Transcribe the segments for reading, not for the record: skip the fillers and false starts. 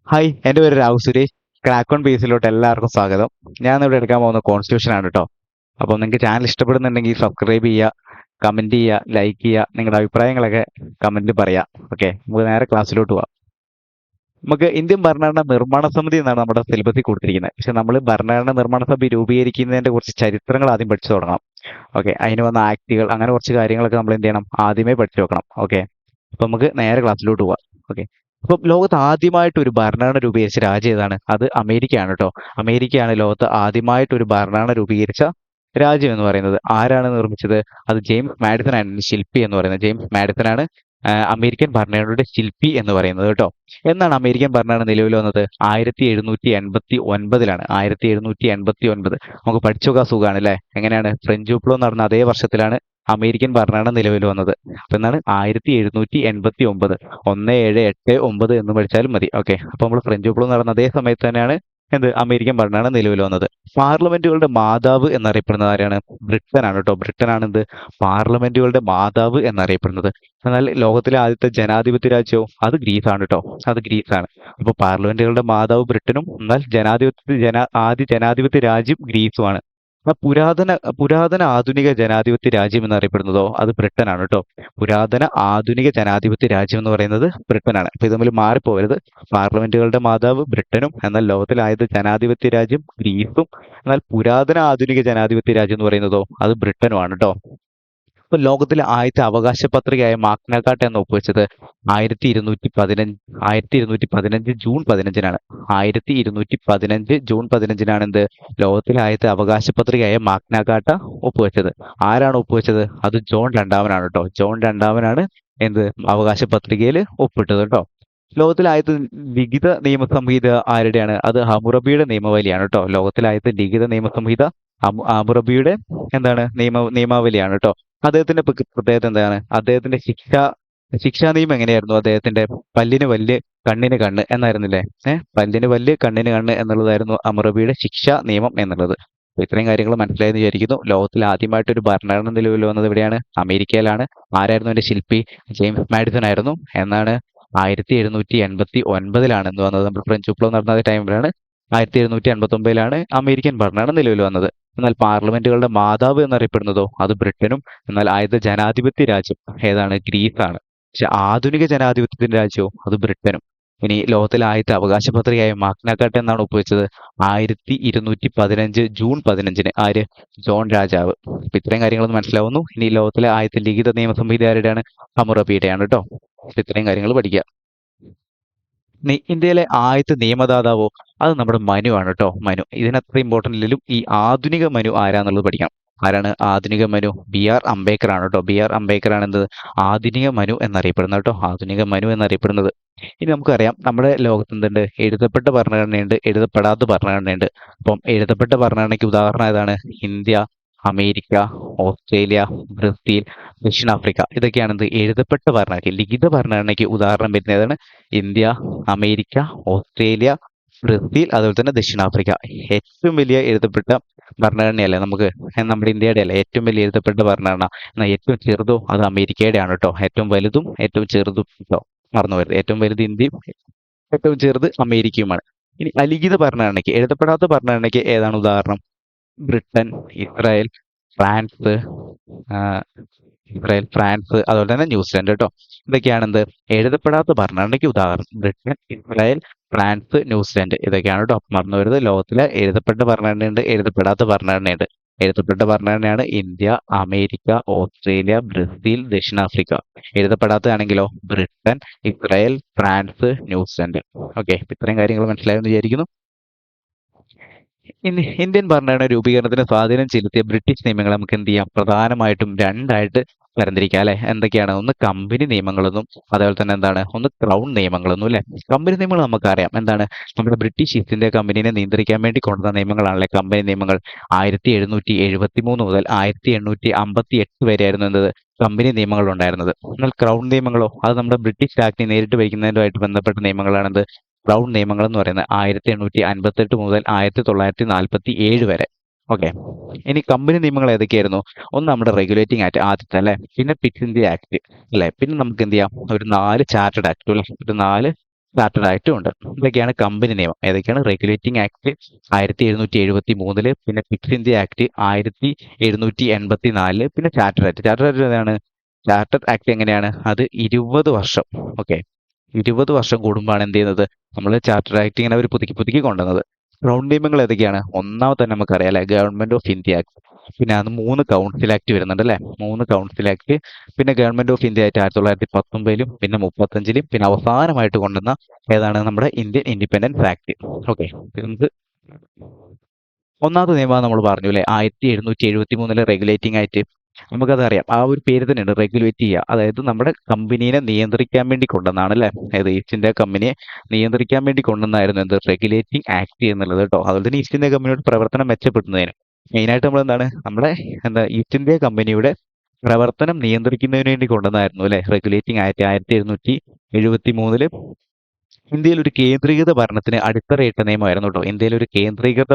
Hi, എൻ്റെ പേര് Rahul Suresh. Crack on ബേസിലോട്ട് എല്ലാവർക്കും സ്വാഗതം. ഞാൻ ഇവിടെ എടുക്കാൻ പോകുന്ന കോൺസ്റ്റിറ്റ്യൂഷൻ ആണ് കേട്ടോ. അപ്പോൾ നിങ്ങൾക്ക് ചാനൽ ഇഷ്ടപ്പെടുന്നുണ്ടെങ്കിൽ സബ്സ്ക്രൈബ് ചെയ്യുക, കമൻറ്റ് ചെയ്യുക, ലൈക്ക് ചെയ്യുക, നിങ്ങളുടെ അഭിപ്രായങ്ങളൊക്കെ കമൻറ്റ് പറയാം. ഓക്കെ, നമുക്ക് നേരെ ക്ലാസ്സിലോട്ട് പോവാം. നമുക്ക് ഇന്ത്യൻ ഭരണഘടന നിർമ്മാണ സമിതി എന്നാണ് നമ്മുടെ സിലബസിൽ കൊടുത്തിരിക്കുന്നത്. പക്ഷെ നമ്മൾ ഭരണഘടന നിർമ്മാണ സഭ രൂപീകരിക്കുന്നതിന്റെ കുറച്ച് ചരിത്രങ്ങൾ ആദ്യം പഠിച്ചു തുടങ്ങണം. ഓക്കെ, അതിന് വന്ന ആക്ടുകൾ അങ്ങനെ കുറച്ച് കാര്യങ്ങളൊക്കെ നമ്മൾ എന്ത് ചെയ്യണം, ആദ്യമേ പഠിച്ചു വെക്കണം. ഓക്കെ, അപ്പൊ നമുക്ക് നേരെ ക്ലാസ്സിലോട്ട് പോവാം. ഓക്കെ, അപ്പൊ ലോകത്ത് ആദ്യമായിട്ട് ഒരു ഭരണഘടന രൂപീകരിച്ച രാജ്യം ഏതാണ്? അത് അമേരിക്കയാണ് കേട്ടോ. അമേരിക്കയാണ് ലോകത്ത് ആദ്യമായിട്ട് ഒരു ഭരണഘടന രൂപീകരിച്ച രാജ്യം എന്ന് പറയുന്നത്. ആരാണ് നിർമ്മിച്ചത്? അത് ജെയിംസ് മാഡിസൺ ആണ് ശില്പി എന്ന് പറയുന്നത്. ജെയിംസ് മാഡിസൺ ആണ് അമേരിക്കൻ ഭരണഘടനയുടെ ശില്പി എന്ന് പറയുന്നത് കേട്ടോ. എന്നാണ് അമേരിക്കൻ ഭരണഘടന നിലവിൽ വന്നത്? 1789-ലാണ്. 1789. നമുക്ക് പഠിച്ചു നോക്കാൻ സുഖമാണ് അല്ലേ? എങ്ങനെയാണ്? ഫ്രഞ്ച് വിപ്ലവം നടന്ന അതേ വർഷത്തിലാണ് അമേരിക്കൻ ഭരണഘടന നിലവിൽ വന്നത്. അപ്പൊ എന്നാണ് 1789. 1789 എന്ന് പഠിച്ചാലും മതി. ഓക്കെ, അപ്പൊ നമ്മൾ ഫ്രഞ്ച് വിപ്ലവം നടന്ന അതേ സമയത്ത് തന്നെയാണ് അമേരിക്കൻ ഭരണഘടന നിലവിൽ വന്നത്. പാർലമെന്റുകളുടെ മാതാവ് എന്നറിയപ്പെടുന്നത് ആരാണ്? ബ്രിട്ടനാണ് കേട്ടോ. ബ്രിട്ടനാണ് പാർലമെന്റുകളുടെ മാതാവ് എന്നറിയപ്പെടുന്നത്. എന്നാൽ ലോകത്തിലെ ആദ്യത്തെ ജനാധിപത്യ രാജ്യവും അത് ഗ്രീസാണ് കേട്ടോ. അത് ഗ്രീസാണ്. അപ്പൊ പാർലമെന്റുകളുടെ മാതാവ് ബ്രിട്ടനും എന്നാൽ ആദ്യ ജനാധിപത്യ രാജ്യം ഗ്രീസുമാണ്. പുരാതന പുരാതന ആധുനിക ജനാധിപത്യ രാജ്യം എന്നറിയപ്പെടുന്നതോ അത് ബ്രിട്ടനാണ് കേട്ടോ. പുരാതന ആധുനിക ജനാധിപത്യ രാജ്യം എന്ന് പറയുന്നത് ബ്രിട്ടനാണ്. അപ്പൊ ഇത് തമ്മിൽ മാറിപ്പോകരുത്. പാർലമെന്റുകളുടെ മാതാവ് ബ്രിട്ടനും എന്നാൽ ലോകത്തിലെ ആദ്യത്തെ ജനാധിപത്യ രാജ്യം ഗ്രീസും എന്നാൽ പുരാതന ആധുനിക ജനാധിപത്യ രാജ്യം എന്ന് പറയുന്നതോ അത് ബ്രിട്ടനുമാണ് കേട്ടോ. ഇപ്പൊ ലോകത്തിലെ ആദ്യത്തെ അവകാശ പത്രികയായ മാഗ്ന കാർട്ട എന്ന് ഒപ്പുവെച്ചത് 1215 ജൂൺ 15-നാണ്. 1215 ജൂൺ 15-നാണ് ലോകത്തിലെ ആദ്യത്തെ അവകാശ പത്രികയായ മാഗ്ന കാർട്ട ഒപ്പുവെച്ചത്. ആരാണ് ഒപ്പുവെച്ചത്? അത് ജോൺ രണ്ടാമനാണ് കേട്ടോ. ജോൺ രണ്ടാമനാണ് അവകാശ പത്രികയിൽ ഒപ്പിട്ടത് കേട്ടോ. ലോകത്തിലെ ആദ്യത്തെ ലിഖിത നിയമസംഹിത ആരുടെയാണ്? അത് ഹമ്മുറബിയുടെ നിയമവലിയാണ് കേട്ടോ. ലോകത്തിലെ ആദ്യത്തെ ലിഖിത നിയമസംഹിത ഹമ്മുറബിയുടെ നിയമാവലിയാണ് കേട്ടോ. അദ്ദേഹത്തിന്റെ പ്രത്യേകത എന്താണ്? അദ്ദേഹത്തിന്റെ ശിക്ഷാ നിയമം എങ്ങനെയായിരുന്നു? അദ്ദേഹത്തിന്റെ പല്ലിന് പല്ല് കണ്ണിന് കണ്ണ് എന്നായിരുന്നില്ലേ? പല്ലിന് പല്ല് കണ്ണിന് കണ്ണ് എന്നുള്ളതായിരുന്നു ഹമ്മുറബിയുടെ ശിക്ഷാ നിയമം എന്നുള്ളത്. അപ്പൊ ഇത്രയും കാര്യങ്ങൾ മനസ്സിലായെന്ന് വിചാരിക്കുന്നു. ലോകത്തിൽ ആദ്യമായിട്ട് ഒരു ഭരണഘടന നിലവിൽ വന്നത് എവിടെയാണ്? അമേരിക്കയിലാണ്. ആരായിരുന്നു അതിന്റെ ശില്പി? ജെയിംസ് മാഡിസൺ ആയിരുന്നു. എന്നാണ് 1789-ലാണ് വന്നത്. നമ്മൾ ഫ്രഞ്ച് വിപ്ലവം നടന്ന ടൈമിലാണ് 1789-ലാണ് അമേരിക്കൻ ഭരണഘടന നിലവിൽ വന്നത്. എന്നാൽ പാർലമെന്റുകളുടെ മാതാവ് എന്നറിയപ്പെടുന്നതോ അത് ബ്രിട്ടനും എന്നാൽ ആദ്യത്തെ ജനാധിപത്യ രാജ്യം ഏതാണ്? ഗ്രീസാണ്. പക്ഷെ ആധുനിക ജനാധിപത്യത്തിന്റെ രാജ്യവും അത് ബ്രിട്ടനും. ഇനി ലോകത്തിലെ ആദ്യത്തെ അവകാശ പത്രികയായ മാഗ്ന കാർട്ട എന്നാണ് ഒപ്പുവെച്ചത്? 1215 ജൂൺ 15-ന്. ആര്? ജോൺ രാജാവ്. അപ്പൊ ഇത്രയും കാര്യങ്ങളൊന്നും മനസ്സിലാവുന്നു. ഇനി ലോകത്തിലെ ആദ്യത്തെ ലിഖിത നിയമസംഹിത ആരുടെയാണ്? ഹമ്മുറബിയുടെയാണ് കേട്ടോ. അപ്പൊ ഇത്രയും കാര്യങ്ങൾ പഠിക്കുക. ഇന്ത്യയിലെ ആദ്യത്തെ നിയമദാതാവോ അത് നമ്മുടെ മനു ആണ് കേട്ടോ. മനു ഇതിനത്ര ഇമ്പോർട്ടൻ്റ് ഇല്ലെങ്കിലും ഈ ആധുനിക മനു ആരാന്നുള്ളത് പഠിക്കണം. ആരാണ് ആധുനിക മനു? BR അംബേദ്കർ ആണ് കേട്ടോ. BR അംബേദ്കർ ആണ് ആധുനിക മനു എന്നറിയപ്പെടുന്നത് കേട്ടോ. ആധുനിക മനു എന്നറിയപ്പെടുന്നത്. ഇനി നമുക്കറിയാം നമ്മുടെ ലോകത്ത് എഴുതപ്പെട്ട ഭരണഘടനയുണ്ട്, എഴുതപ്പെടാത്ത ഭരണഘടനയുണ്ട്. അപ്പം എഴുതപ്പെട്ട ഭരണഘടനയ്ക്ക് ഉദാഹരണം ഏതാണ്? ഇന്ത്യ, അമേരിക്ക, ഓസ്ട്രേലിയ, ബ്രസീൽ, ദക്ഷിണാഫ്രിക്ക. ഇതൊക്കെയാണ് എഴുതപ്പെട്ട ഭരണഘടന. ലിഖിത ഭരണഘടനയ്ക്ക് ഉദാഹരണം വരുന്നത് ഏതാണ്? ഇന്ത്യ, അമേരിക്ക, ഓസ്ട്രേലിയ, ബ്രസീൽ, അതുപോലെ തന്നെ ദക്ഷിണാഫ്രിക്ക. ഏറ്റവും വലിയ എഴുതപ്പെട്ട ഭരണഘടനയല്ലേ നമ്മുടെ ഇന്ത്യയുടെ അല്ല ഏറ്റവും വലിയ എഴുതപ്പെട്ട ഭരണഘടന. എന്നാൽ ഏറ്റവും ചെറുതോ അത് അമേരിക്കയുടെ ആണ് കേട്ടോ. ഏറ്റവും വലുതും ഏറ്റവും ചെറുതും കേട്ടോ. മറന്നു വരുത്. ഏറ്റവും വലുത് ഇന്ത്യയും ഏറ്റവും ചെറുത് അമേരിക്കയുമാണ്. ഇനി അലിഖിത ഭരണഘടനയ്ക്ക് എഴുതപ്പെടാത്ത ഭരണഘടനയ്ക്ക് ഏതാണ് ഉദാഹരണം? ബ്രിട്ടൻ, ഇസ്രായേൽ, ഫ്രാൻസ്, അതുപോലെ തന്നെ ന്യൂസിലാൻഡ് കേട്ടോ. ഇതൊക്കെയാണ് എഴുതപ്പെടാത്ത ഭരണഘടനയ്ക്ക് ഉദാഹരണം. Britain, Israel, France, New Zealand. ഇതൊക്കെയാണ് കേട്ടോ. മറന്നു വരുന്നത്. ലോകത്തിലെ എഴുതപ്പെട്ട ഭരണഘടനയുണ്ട്, എഴുതപ്പെടാത്ത ഭരണഘടനയുണ്ട്. എഴുതപ്പെട്ട ഭരണഘടനയാണ് ഇന്ത്യ, അമേരിക്ക, ഓസ്ട്രേലിയ, ബ്രസീൽ, ദക്ഷിണാഫ്രിക്ക. എഴുതപ്പെടാത്തതാണെങ്കിലോ Britain, Israel, France, New Zealand. Okay, ഇത്രയും കാര്യങ്ങൾ മനസ്സിലായെന്ന് വിചാരിക്കുന്നു. ഇന്ത്യൻ ഭരണഘടന രൂപീകരണത്തിന് സ്വാധീനം ചെലുത്തിയ ബ്രിട്ടീഷ് നിയമങ്ങൾ നമുക്ക് എന്ത് ചെയ്യാം? പ്രധാനമായിട്ടും രണ്ടായിട്ട് തരംതിരിക്കാം അല്ലെ? എന്തൊക്കെയാണ്? ഒന്ന് കമ്പനി നിയമങ്ങളെന്നും അതുപോലെ തന്നെ ഒന്ന് ക്രൗൺ നിയമങ്ങളെന്നും അല്ലെ? കമ്പനി നിയമങ്ങൾ നമുക്കറിയാം. നമ്മുടെ ബ്രിട്ടീഷ് ഈസ്റ്റ് ഇന്ത്യ കമ്പനിനെ നിയന്ത്രിക്കാൻ വേണ്ടി കൊണ്ടുവന്ന നിയമങ്ങളാണല്ലേ കമ്പനി നിയമങ്ങൾ. 1773 മുതൽ 1858 വരെയായിരുന്നു കമ്പനി നിയമങ്ങൾ ഉണ്ടായിരുന്നത്. എന്നാൽ ക്രൗൺ നിയമങ്ങളോ അത് നമ്മുടെ ബ്രിട്ടീഷ് രാജ്ഞി നേരിട്ട് ഭരിക്കുന്നതുമായിട്ട് ബന്ധപ്പെട്ട നിയമങ്ങളാണ് ക്രൗൺ നിയമങ്ങൾ എന്ന് പറയുന്നത്. 1858 മുതൽ 1947 വരെ. ഓക്കെ, ഇനി കമ്പനി നിയമങ്ങൾ ഏതൊക്കെയായിരുന്നു? ഒന്ന് നമ്മുടെ റെഗുലേറ്റിംഗ് ആക്ട് ആദ്യത്തെ അല്ലെ, പിന്നെ പിറ്റ് ഇന്ത്യ ആക്ട് അല്ലെ, പിന്നെ നമുക്ക് എന്ത് ചെയ്യാം? ഒരു 4 ചാർട്ടേഡ് ആക്ട് അല്ലെ, ഒരു 4 ചാർട്ടർ ആക്ടും ഉണ്ട്. ഇതൊക്കെയാണ് കമ്പനി നിയമം. ഏതൊക്കെയാണ്? റെഗുലേറ്റിംഗ് ആക്ട് 1773, പിന്നെ ഫിക്സ് ഇന്ത്യ ആക്ട് 1784, പിന്നെ ചാർട്ടർ ആക്ട്. ചാർട്ടർ ആക്ട് ഏതാണ്? ചാർട്ടർ ആക്ട് എങ്ങനെയാണ്? അത് 20 വർഷം, ഓക്കെ, 20 വർഷം കൂടുമ്പോഴാണ് എന്ത് ചെയ്യുന്നത്? നമ്മൾ ചാർട്ടർ ആക്ട് ഇങ്ങനെ ഒരു പുതുക്കി പുതുക്കി കൊണ്ടുവന്നത്. ഗ്രൗണ്ട് നിയമങ്ങൾ ഏതൊക്കെയാണ്? ഒന്നാമത്തെ തന്നെ നമുക്കറിയാം അല്ലെ, ഗവൺമെന്റ് ഓഫ് ഇന്ത്യ ആക്ട്. പിന്നെ അത് 3 കൗൺസിൽ ആക്ട് വരുന്നുണ്ട് അല്ലെ, 3 കൗൺസിൽ ആക്ട്. പിന്നെ ഗവൺമെന്റ് ഓഫ് ഇന്ത്യ ആയിട്ട് 1919-ലും പിന്നെ 35-ലും പിന്നെ അവസാനമായിട്ട് കൊണ്ടുവന്ന ഏതാണ്? നമ്മുടെ ഇന്ത്യൻ ഇൻഡിപെൻഡൻസ് ആക്ട്. ഓക്കെ, നമുക്ക് ഒന്നാമത്തെ നിയമം നമ്മൾ പറഞ്ഞു അല്ലെ, 1773 റെഗുലേറ്റിംഗ് ആയിട്ട്. നമുക്കതറിയാം, ആ ഒരു പേര് തന്നെയുണ്ട്, റെഗുലേറ്റ് ചെയ്യുക. അതായത് നമ്മുടെ കമ്പനീനെ നിയന്ത്രിക്കാൻ വേണ്ടി കൊണ്ടുവന്നാണ് അല്ലെ. അതായത് ഈസ്റ്റ് ഇന്ത്യ കമ്പനിയെ നിയന്ത്രിക്കാൻ വേണ്ടി കൊണ്ടുവന്നായിരുന്നു എന്ത്? റെഗുലേറ്റിംഗ് ആക്ട് എന്നുള്ളത് കേട്ടോ. അതുപോലെ തന്നെ ഈസ്റ്റ് ഇന്ത്യ കമ്പനിയുടെ പ്രവർത്തനം മെച്ചപ്പെടുത്തുന്നതിന് മെയിനായിട്ട് നമ്മൾ എന്താണ്, നമ്മുടെ ഈസ്റ്റ് ഇന്ത്യ കമ്പനിയുടെ പ്രവർത്തനം നിയന്ത്രിക്കുന്നതിന് വേണ്ടി കൊണ്ടുവന്നായിരുന്നു അല്ലെ റെഗുലേറ്റിംഗ് ആക്ട് 1773. ഇന്ത്യയിൽ ഒരു കേന്ദ്രീകൃത ഭരണത്തിന് അടിത്തറയിട്ട നിയമമായിരുന്നു കേട്ടോ. ഇന്ത്യയിൽ ഒരു കേന്ദ്രീകൃത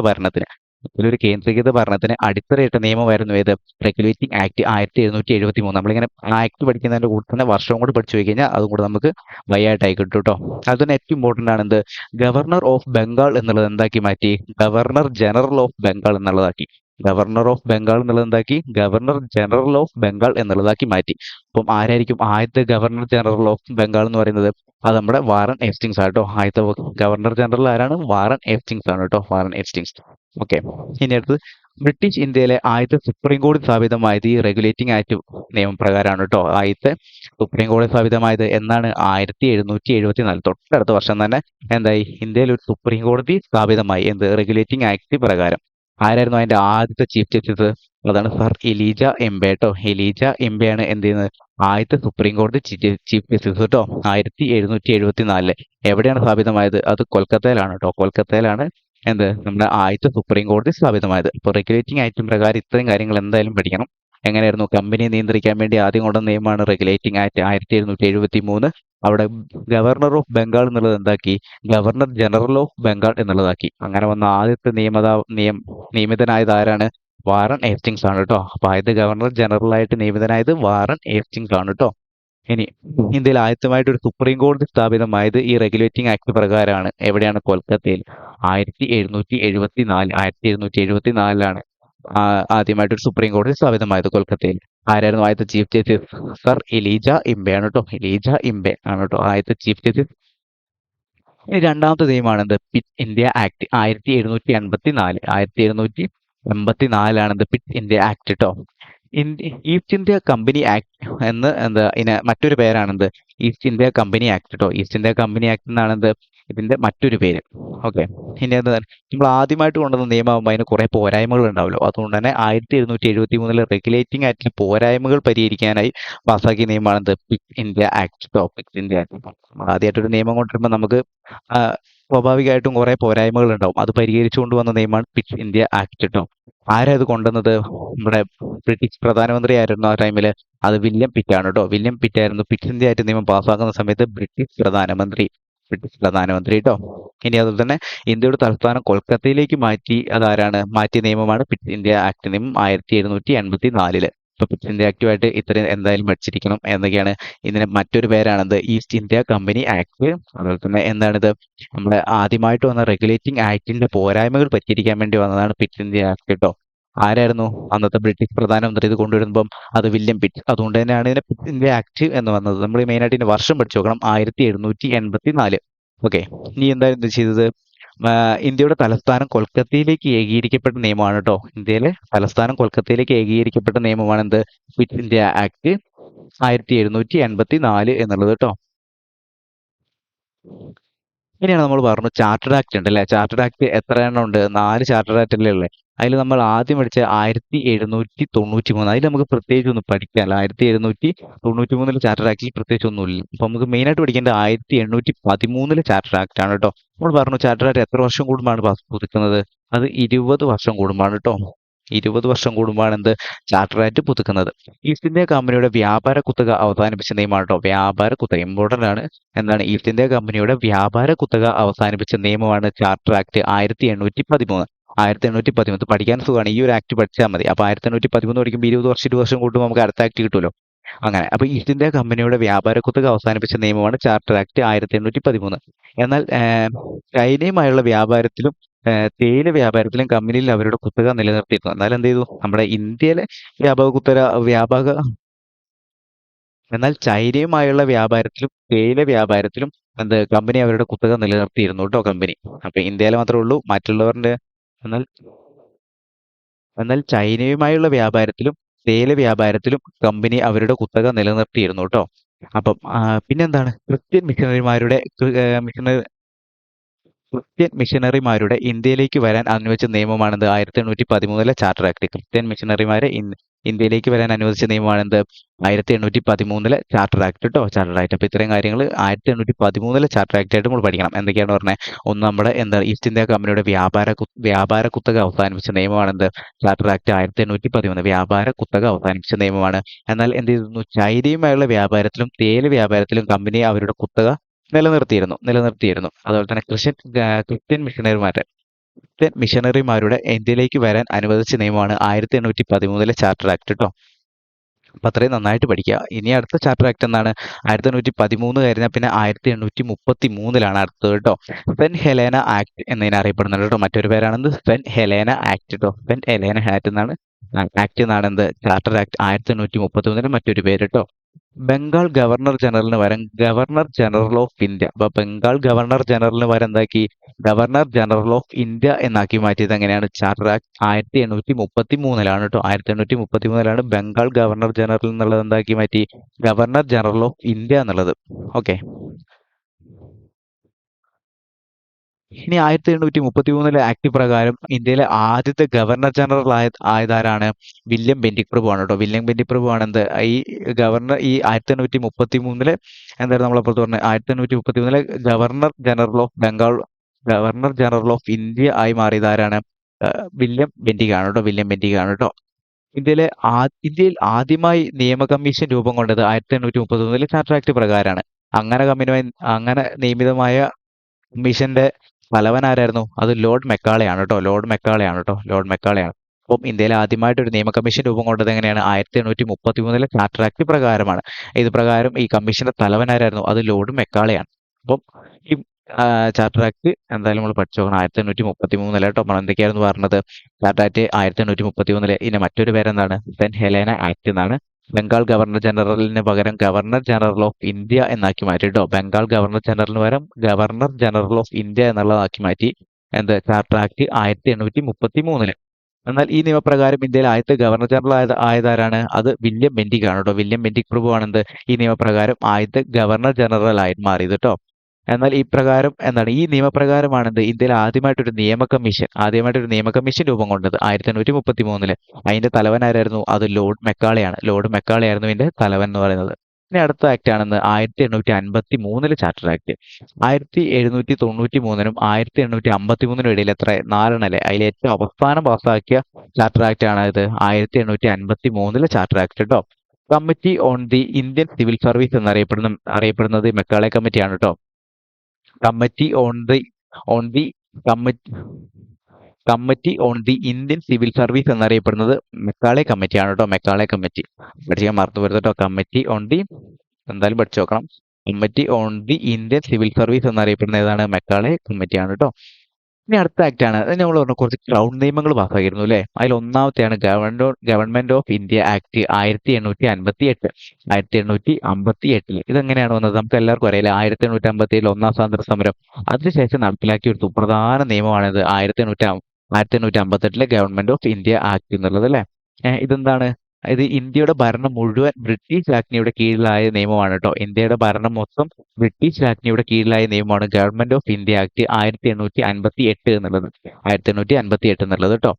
ഭരണത്തിന് അടിത്തറയിട്ട നിയമമായിരുന്നു ഏത്? Regulating act 1773. നമ്മളിങ്ങനെ ആക്ട് പഠിക്കുന്നതിന്റെ കൂടെ തന്നെ വർഷവും കൂടി പഠിച്ചു പോയി കഴിഞ്ഞാൽ അതും കൂടെ നമുക്ക് വയ്യായിട്ടായി കിട്ടും കേട്ടോ. അതിന് ഏറ്റവും ഇമ്പോർട്ടന്റ് ആണ് എന്ത്? ഗവർണർ ഓഫ് ബംഗാൾ എന്നുള്ളത് എന്താക്കി മാറ്റി? ഗവർണർ ജനറൽ ഓഫ് ബംഗാൾ എന്നുള്ളതാക്കി. ഗവർണർ ഓഫ് ബംഗാൾ എന്നുള്ളത് എന്താക്കി? ഗവർണർ ജനറൽ ഓഫ് ബംഗാൾ എന്നുള്ളതാക്കി മാറ്റി. അപ്പം ആരായിരിക്കും ആദ്യത്തെ ഗവർണർ ജനറൽ ഓഫ് ബംഗാൾ എന്ന് പറയുന്നത്? അത് നമ്മുടെ വാറൻ ഹേസ്റ്റിങ്സ് ആണ് കേട്ടോ. ആദ്യത്തെ ഗവർണർ ജനറൽ ആരാണ്? വാറൻ ഹേസ്റ്റിങ്സ് ആണ് കേട്ടോ, വാറൻ ഹേസ്റ്റിങ്സ്. ഓക്കെ, ഇനി അടുത്ത് ബ്രിട്ടീഷ് ഇന്ത്യയിലെ ആദ്യത്തെ സുപ്രീം കോടതി സ്ഥാപിതമായത് ഈ റെഗുലേറ്റിംഗ് ആക്ട് നിയമപ്രകാരമാണ് കേട്ടോ. ആദ്യത്തെ സുപ്രീം കോടതി സ്ഥാപിതമായത് എന്നാണ്? 1774. തൊട്ടടുത്ത വർഷം തന്നെ എന്തായി? ഇന്ത്യയിൽ ഒരു സുപ്രീം കോടതി സ്ഥാപിതമായി. എന്ത്? റെഗുലേറ്റിംഗ് ആക്ട് പ്രകാരം. ആരായിരുന്നു അതിന്റെ ആദ്യത്തെ ചീഫ് ജസ്റ്റിസ്? അതാണ് സർ എലീജ എംബെ കേട്ടോ. എലീജ എംബെയാണ് എന്ത് ചെയ്യുന്നത്? ആദ്യത്തെ സുപ്രീം കോടതി ചീഫ് ജസ്റ്റിസ് കേട്ടോ. 1774. എവിടെയാണ് സ്ഥാപിതമായത്? അത് കൊൽക്കത്തയിലാണ് കേട്ടോ. കൊൽക്കത്തയിലാണ് എന്ത്? നമ്മുടെ ആദ്യത്തെ സുപ്രീം കോടതി സ്ഥാപിതമായത്. ഇപ്പോൾ റെഗുലേറ്റിംഗ് ആക്ടും പ്രകാരം ഇത്രയും കാര്യങ്ങൾ എന്തായാലും പഠിക്കണം. എങ്ങനെയായിരുന്നു? കമ്പനിയെ നിയന്ത്രിക്കാൻ വേണ്ടി ആദ്യം കൊണ്ടുവന്ന നിയമമാണ് റെഗുലേറ്റിംഗ് ആക്ട് 1773. അവിടെ ഗവർണർ ഓഫ് ബംഗാൾ എന്നുള്ളത് എന്താക്കി? ഗവർണർ ജനറൽ ഓഫ് ബംഗാൾ എന്നുള്ളതാക്കി. അങ്ങനെ വന്ന ആദ്യത്തെ നിയമിതനായത് ആരാണ്? വാറൻ ഹേസ്റ്റിങ്സ് ആണ് കേട്ടോ. അപ്പൊ ആദ്യത്തെ ഗവർണർ ജനറൽ ആയിട്ട് നിയമിതനായത് വാറൻ ഹേസ്റ്റിങ്സ് ആണ് കേട്ടോ. ഇനി ഇന്ത്യയിൽ ആദ്യമായിട്ട് ഒരു സുപ്രീം കോടതി സ്ഥാപിതമായത് ഈ റെഗുലേറ്റിംഗ് ആക്ട് പ്രകാരമാണ്. എവിടെയാണ്? കൊൽക്കത്തയിൽ. 1774 ആദ്യമായിട്ട് ഒരു സുപ്രീം കോടതി സ്ഥാപിതമായത് കൊൽക്കത്തയിൽ. ആരായിരുന്നു ആദ്യത്തെ ചീഫ് ജസ്റ്റിസ്? സർ എലീജ ഇംബെ ആണ് കേട്ടോ. എലീജ ഇംബെ ആണ് കേട്ടോ ആദ്യത്തെ ചീഫ് ജസ്റ്റിസ്. ഇനി രണ്ടാമത്തെ നിയമമാണ് എന്ത്? പിറ്റ് ഇന്ത്യ ആക്ട് 1784 എന്ത്? പിറ്റ് ഇന്ത്യ ആക്ട് കേട്ടോ. ഈസ്റ്റ് ഇന്ത്യ കമ്പനി ആക്ട് എന്ന് മറ്റൊരു പേരാണെന്ത്? ഈസ്റ്റ് ഇന്ത്യ കമ്പനി ആക്ട് കേട്ടോ. ഈസ്റ്റ് ഇന്ത്യ കമ്പനി ആക്ട് എന്നാണെന്ത്? ഇതിന്റെ മറ്റൊരു പേര്. ഓക്കെ, ഇനി അത് നമ്മൾ ആദ്യമായിട്ട് കൊണ്ടുവന്ന നിയമമാകുമ്പോൾ അതിന് കുറെ പോരായ്മകൾ ഉണ്ടാവുമല്ലോ. അതുകൊണ്ട് തന്നെ 1773 റെഗുലേറ്റിംഗ് ആക്ടിലെ പോരായ്മകൾ പരിഹരിക്കാനായി പാസ്സാക്കിയ നിയമമാണെന്ത്? പിറ്റ് ഇന്ത്യ ആക്ട് കേട്ടോ. Pitt India act. ആദ്യമായിട്ടൊരു നിയമം കൊണ്ടുവരുമ്പോൾ നമുക്ക് സ്വാഭാവികമായിട്ടും കുറെ പോരായ്മകൾ ഉണ്ടാവും. അത് പരിഹരിച്ചുകൊണ്ട് വന്ന നിയമമാണ് പിറ്റ് ഇന്ത്യ ആക്ട് കേട്ടോ. ആരാ ഇത് കൊണ്ടുവന്നത്? നമ്മുടെ ബ്രിട്ടീഷ് പ്രധാനമന്ത്രി ആയിരുന്നു ആ ടൈമിൽ. അത് വില്യം പിറ്റ് ആണ് കേട്ടോ. വില്യം പിറ്റ് ആയിരുന്നു പിറ്റ് ഇന്ത്യ ആക്ട് നിയമം പാസ്സാക്കുന്ന സമയത്ത് ബ്രിട്ടീഷ് പ്രധാനമന്ത്രി കേട്ടോ. ഇനി അതുപോലെ തന്നെ ഇന്ത്യയുടെ തലസ്ഥാനം കൊൽക്കത്തയിലേക്ക് മാറ്റിയ നിയമമാണ് പിറ്റ് ഇന്ത്യ ആക്ട് നിയമം 1784. ഇപ്പൊ പിറ്റ് ഇന്ത്യ ആക്ടുമായിട്ട് ഇത്രയും എന്തായാലും പഠിച്ചിരിക്കണം. എന്നൊക്കെയാണ് ഇതിന് മറ്റൊരു പേരാണെന്ത്? East India company act. അതുപോലെ തന്നെ എന്താണിത്? നമ്മുടെ ആദ്യമായിട്ട് വന്ന റെഗുലേറ്റിംഗ് ആക്ടിന്റെ പോരായ്മകൾ പരിഹരിക്കാൻ വേണ്ടി വന്നതാണ് പിറ്റ് ഇന്ത്യ ആക്ട് കേട്ടോ. ആരായിരുന്നു അന്നത്തെ ബ്രിട്ടീഷ് പ്രധാനമന്ത്രി ഇത് കൊണ്ടുവരുമ്പം? അത് വില്യം പിറ്റ്. അതുകൊണ്ട് തന്നെയാണ് ഇതിനെ പിറ്റ് ഇന്ത്യ ആക്ട് എന്ന് വന്നത്. നമ്മൾ മെയിനായിട്ട് ഇതിന്റെ വർഷം പഠിച്ചു നോക്കണം. 1784. ഓക്കെ, ഇനി എന്തായിരുന്നു ചെയ്തത്? ഇന്ത്യയുടെ തലസ്ഥാനം കൊൽക്കത്തയിലേക്ക് ഏകീകരിക്കപ്പെട്ട നിയമമാണ് കേട്ടോ. ഇന്ത്യയിലെ തലസ്ഥാനം കൊൽക്കത്തയിലേക്ക് ഏകീകരിക്കപ്പെട്ട നിയമമാണ് എന്ത്? ക്വിറ്റ് ഇന്ത്യ ആക്ട് 1784 എന്നുള്ളത് കേട്ടോ. ഇനിയാണ് നമ്മൾ പറഞ്ഞു ചാർട്ടേഡ് ആക്ട് ഉണ്ട് അല്ലെ. ചാർട്ടേഡ് ആക്ട് എത്ര എണ്ണം ഉണ്ട്? 4 ചാർട്ടേഡ് ആക്ട് അല്ലേ ഉള്ളത്. അതിൽ നമ്മൾ ആദ്യം പഠിച്ച 1793. അതിൽ നമുക്ക് പ്രത്യേകിച്ച് ഒന്നും പഠിക്കാനില്ല. 1793 ചാർട്ടേഡ് ആക്ടിൽ പ്രത്യേകിച്ച് ഒന്നുമില്ല. അപ്പൊ നമുക്ക് മെയിൻ ആയിട്ട് പഠിക്കേണ്ടത് 1813 ചാർട്ടേഡ് ആക്ട് ആണ് കേട്ടോ. നമ്മൾ പറഞ്ഞു ചാർട്ടേഡ് ആക്ട് എത്ര വർഷം കൂടുമ്പോഴാണ് പുതുക്കുന്നത്? അത് 20 വർഷം കൂടുമ്പോഴാണ് കേട്ടോ. 20 വർഷം കൂടുമ്പോഴാണ് എന്ത്? ചാർട്ടർ ആക്ട് പുതുക്കുന്നത്. ഈസ്റ്റ് ഇന്ത്യ കമ്പനിയുടെ വ്യാപാര കുത്തക അവസാനിപ്പിച്ച നിയമമാണ് കേട്ടോ. വ്യാപാര കുത്തക ഇമ്പോർട്ടന്റ് ആണ്. എന്താണ്? ഈസ്റ്റ് ഇന്ത്യ കമ്പനിയുടെ വ്യാപാര കുത്തക അവസാനിപ്പിച്ച നിയമമാണ് ചാർട്ടർ ആക്ട് 1813. 1813 പഠിക്കാൻ സുഖമാണ്. ഈ ഒരു ആക്ട് പഠിച്ചാൽ മതി. അപ്പൊ 1813 പഠിക്കുമ്പോൾ 20 വർഷം കൂടുമ്പോൾ നമുക്ക് അടുത്ത ആക്ട് കിട്ടുമല്ലോ. അങ്ങനെ അപ്പൊ ഈസ്റ്റ് ഇന്ത്യ കമ്പനിയുടെ വ്യാപാര കുത്തക അവസാനിപ്പിച്ച നിയമമാണ് ചാർട്ടർ ആക്ട് 1813. എന്നാൽ ചൈനയുമായുള്ള വ്യാപാരത്തിലും തേയില വ്യാപാരത്തിലും കമ്പനിയിൽ അവരുടെ കുത്തക നിലനിർത്തിയിരുന്നു. എന്നാൽ എന്ത് ചെയ്തു നമ്മുടെ ഇന്ത്യയിലെ വ്യാപക കുത്തക വ്യാപക എന്നാൽ ചൈനയുമായുള്ള വ്യാപാരത്തിലും തേയില വ്യാപാരത്തിലും കമ്പനി അവരുടെ കുത്തക നിലനിർത്തിയിരുന്നു കേട്ടോ കമ്പനി. അപ്പൊ ഇന്ത്യയിൽ മാത്രമേ ഉള്ളൂ മറ്റുള്ളവരുടെ എന്നാൽ എന്നാൽ ചൈനയുമായുള്ള വ്യാപാരത്തിലും തേയില വ്യാപാരത്തിലും കമ്പനി അവരുടെ കുത്തക നിലനിർത്തിയിരുന്നു കേട്ടോ. അപ്പം പിന്നെന്താണ് ക്രിസ്ത്യൻ മിഷണറിമാരുടെ ക്രിസ്ത്യൻ മിഷനറിമാരുടെ ഇന്ത്യയിലേക്ക് വരാൻ അനുവദിച്ച നിയമമാണെന്ത് 1813 ചാർട്ടർ ആക്ട്. ക്രിസ്ത്യൻ മിഷനറിമാരെ ഇന്ത്യയിലേക്ക് വരാൻ അനുവദിച്ച നിയമമാണെന്ത് 1813 ചാർട്ടർ ആക്ട് കേട്ടോ. Charter act. അപ്പൊ ഇത്രയും കാര്യങ്ങൾ 1813 ചാർട്ടർ ആക്ട് ആയിട്ട് നമ്മൾ പഠിക്കണം. എന്തൊക്കെയാണ് പറഞ്ഞത്? ഒന്ന് നമ്മുടെ ഈസ്റ്റ് ഇന്ത്യ കമ്പനിയുടെ വ്യാപാര കുത്തക അവസാനിപ്പിച്ച നിയമമാണെന്ത് ചാർട്ടർ ആക്ട് 1813. വ്യാപാര കുത്തക അവസാനിപ്പിച്ച നിയമമാണ്. എന്നാൽ എന്ത് ചെയ്തിരുന്നു? ചൈനയുമായുള്ള വ്യാപാരത്തിലും തേയില വ്യാപാരത്തിലും കമ്പനി അവരുടെ കുത്തക നിലനിർത്തിയിരുന്നു. അതുപോലെ തന്നെ ക്രിസ്ത്യൻ മിഷനറിമാരുടെ ഇന്ത്യയിലേക്ക് വരാൻ അനുവദിച്ച നിയമമാണ് 1813 ചാർട്ടർ ആക്ട് കേട്ടോ. അപ്പൊ അത്രയും നന്നായിട്ട് പഠിക്കുക. ഇനി അടുത്ത ചാർട്ടർ ആക്ട് എന്താണ്? 1813 കഴിഞ്ഞാൽ പിന്നെ 1833 അടുത്തത് കേട്ടോ. സെന്റ് ഹെലേന ആക്ട് എന്നതിനെ അറിയപ്പെടുന്നുണ്ട് കേട്ടോ. മറ്റൊരു പേരാണെന്ത്? സെന്റ് ഹെലേന ആക്ട് കേട്ടോ. സെന്റ് ഹെലേന ആക്ട് എന്നാണ് ചാർട്ടർ ആക്ട് 1833 മറ്റൊരു പേര് കേട്ടോ. ബംഗാൾ ഗവർണർ ജനറലിന് പകരം ഗവർണർ ജനറൽ ഓഫ് ഇന്ത്യ. അപ്പൊ ബംഗാൾ ഗവർണർ ജനറലിന് പകരം എന്താക്കി? ഗവർണർ ജനറൽ ഓഫ് ഇന്ത്യ എന്നാക്കി മാറ്റിയത് എങ്ങനെയാണ്? ചാർട്ടർ ആക്ട് 1833 കേട്ടോ. 1833 ബംഗാൾ ഗവർണർ ജനറൽ എന്നുള്ളത് എന്താക്കി മാറ്റി? ഗവർണർ ജനറൽ ഓഫ് ഇന്ത്യ എന്നുള്ളത്. ഓക്കെ. ഇനി 1833 ആക്ട് പ്രകാരം ഇന്ത്യയിലെ ആദ്യത്തെ ഗവർണർ ജനറൽ ആയതാരാണ്? വില്യം ബെന്റിക് പ്രഭു ആണ് കേട്ടോ. വില്യം ബെന്റിക് പ്രഭു ആണ് ഈ ഗവർണർ ഈ 1833 എന്തായിരുന്നു നമ്മളപ്പോൾ പറഞ്ഞത്? 1833 governor general of Bengal governor general of India ആയി മാറിയതാരാണ്? വില്യം ബെന്റിക് ആണ് കേട്ടോ. വില്യം ബെന്റിക് ആണ് കേട്ടോ. ഇന്ത്യയിൽ ആദ്യമായി നിയമ കമ്മീഷൻ രൂപം കൊണ്ടത് 1833 ചാർട്ടർ ആക്ട് പ്രകാരമാണ്. അങ്ങനെ നിയമിതമായ കമ്മീഷന്റെ തലവൻ ആരായിരുന്നു? അത് ലോർഡ് മെക്കാളെയാണ് കേട്ടോ. ലോർഡ് മെക്കാളെയാണ്. അപ്പം ഇന്ത്യയിൽ ആദ്യമായിട്ട് ഒരു നിയമ കമ്മീഷൻ രൂപം കൊണ്ടത് എങ്ങനെയാണ്? 1833 ചാർട്ടർ ആക്ട് പ്രകാരമാണ്. ഇത് പ്രകാരം ഈ കമ്മീഷന്റെ തലവൻ ആരായിരുന്നു? അത് ലോർഡ് മെക്കാളെയാണ്. അപ്പം ഈ ചാർട്ടർ ആക്ട് എന്തായാലും നമ്മൾ പഠിച്ചു നോക്കണം. 1833 കേട്ടോ. നമ്മൾ എന്തൊക്കെയായിരുന്നു പറഞ്ഞത്? Charter act 1833. ഇനി മറ്റൊരു പേരെന്താണ്? സെന്റ് ഹെലേന ആക്ട് എന്നാണ്. ബംഗാൾ ഗവർണർ ജനറലിന് പകരം ഗവർണർ ജനറൽ ഓഫ് ഇന്ത്യ എന്നാക്കി മാറ്റി കേട്ടോ. ബംഗാൾ ഗവർണർ ജനറലിന് പകരം ഗവർണർ ജനറൽ ഓഫ് ഇന്ത്യ എന്നുള്ളതാക്കി മാറ്റി. Charter act 1833. എന്നാൽ ഈ നിയമപ്രകാരം ഇന്ത്യയിലെ ആദ്യത്തെ ഗവർണർ ജനറൽ ആയതാരാണ്? അത് വില്യം ബെന്റിക് ആണ് കേട്ടോ. വില്യം ബെന്റിക് പ്രഭു ആണ് ഈ നിയമപ്രകാരം ആദ്യത്തെ ഗവർണർ ജനറൽ ആയി മാറിയത് കേട്ടോ. എന്നാൽ ഈ നിയമപ്രകാരമാണ് ഇന്ത്യയിൽ ആദ്യമായിട്ടൊരു നിയമ കമ്മീഷൻ രൂപം കൊണ്ടത് 1833. അതിന്റെ തലവൻ ആരായിരുന്നു? അത് ലോർഡ് മെക്കാളെയാണ്. ലോർഡ് മെക്കാളെയായിരുന്നു ഇതിന്റെ തലവൻ എന്ന് പറയുന്നത്. ഇനി അടുത്ത ആക്ട് ആണെന്ന് 1853 ചാർട്ടർ ആക്ട്. 1793 1853 ഇടയിൽ എത്ര? 4 അല്ലേ? അതിൽ ഏറ്റവും അവസാനം പാസ്സാക്കിയ ചാർട്ടർ ആക്ട് ആണ് ഇത് 1853 ചാർട്ടർ ആക്ട് കേട്ടോ. Committee on the Indian civil service അറിയപ്പെടുന്നത് മെക്കാളെ കമ്മിറ്റിയാണ് കേട്ടോ. Committee on the Indian civil service എന്നറിയപ്പെടുന്നത് മെക്കാളെ കമ്മിറ്റിയാണ് കേട്ടോ. മെക്കാളെ കമ്മിറ്റി പഠിക്കാൻ മറന്നു പോരുത് കേട്ടോ. കമ്മിറ്റി ഓൺ ദി എന്തായാലും പഠിച്ചു നോക്കണം. Committee on the Indian civil service എന്നറിയപ്പെടുന്ന ഏതാണ്? മെക്കാളെ കമ്മിറ്റിയാണ് കേട്ടോ. ഇനി അടുത്ത ആക്ട് ആണ്. അത് നമ്മൾ പറഞ്ഞു കുറച്ച് ക്രൗൺ നിയമങ്ങൾ പാസ്സാക്കിയിരുന്നു അല്ലേ? അതിൽ ഒന്നാമത്തെയാണ് ഗവൺമെന്റ് ഓഫ് ഇന്ത്യ ആക്ട് 1858. 1858 ഇതെങ്ങനെയാണ് വന്നത്? നമുക്ക് എല്ലാവർക്കും അറിയില്ല. 1857 ഒന്നാം സ്വാതന്ത്ര്യ സമരം. അതിനുശേഷം നടപ്പിലാക്കിയ ഒരു സുപ്രധാന നിയമമാണിത് 1858 ഗവൺമെന്റ് ഓഫ് ഇന്ത്യ ആക്ട് എന്നുള്ളത് അല്ലേ? ഇതെന്താണ്? ഇത് ഇന്ത്യയുടെ ഭരണം മുഴുവൻ ബ്രിട്ടീഷ് രാജ്ഞിയുടെ കീഴിലായ നിയമമാണ് കേട്ടോ. ഇന്ത്യയുടെ ഭരണം മൊത്തം ബ്രിട്ടീഷ് രാജ്ഞിയുടെ കീഴിലായ നിയമമാണ് ഗവൺമെന്റ് ഓഫ് ഇന്ത്യ ആക്ട് 1858 എന്നുള്ളത്. 1858 എന്നുള്ളത് കേട്ടോ.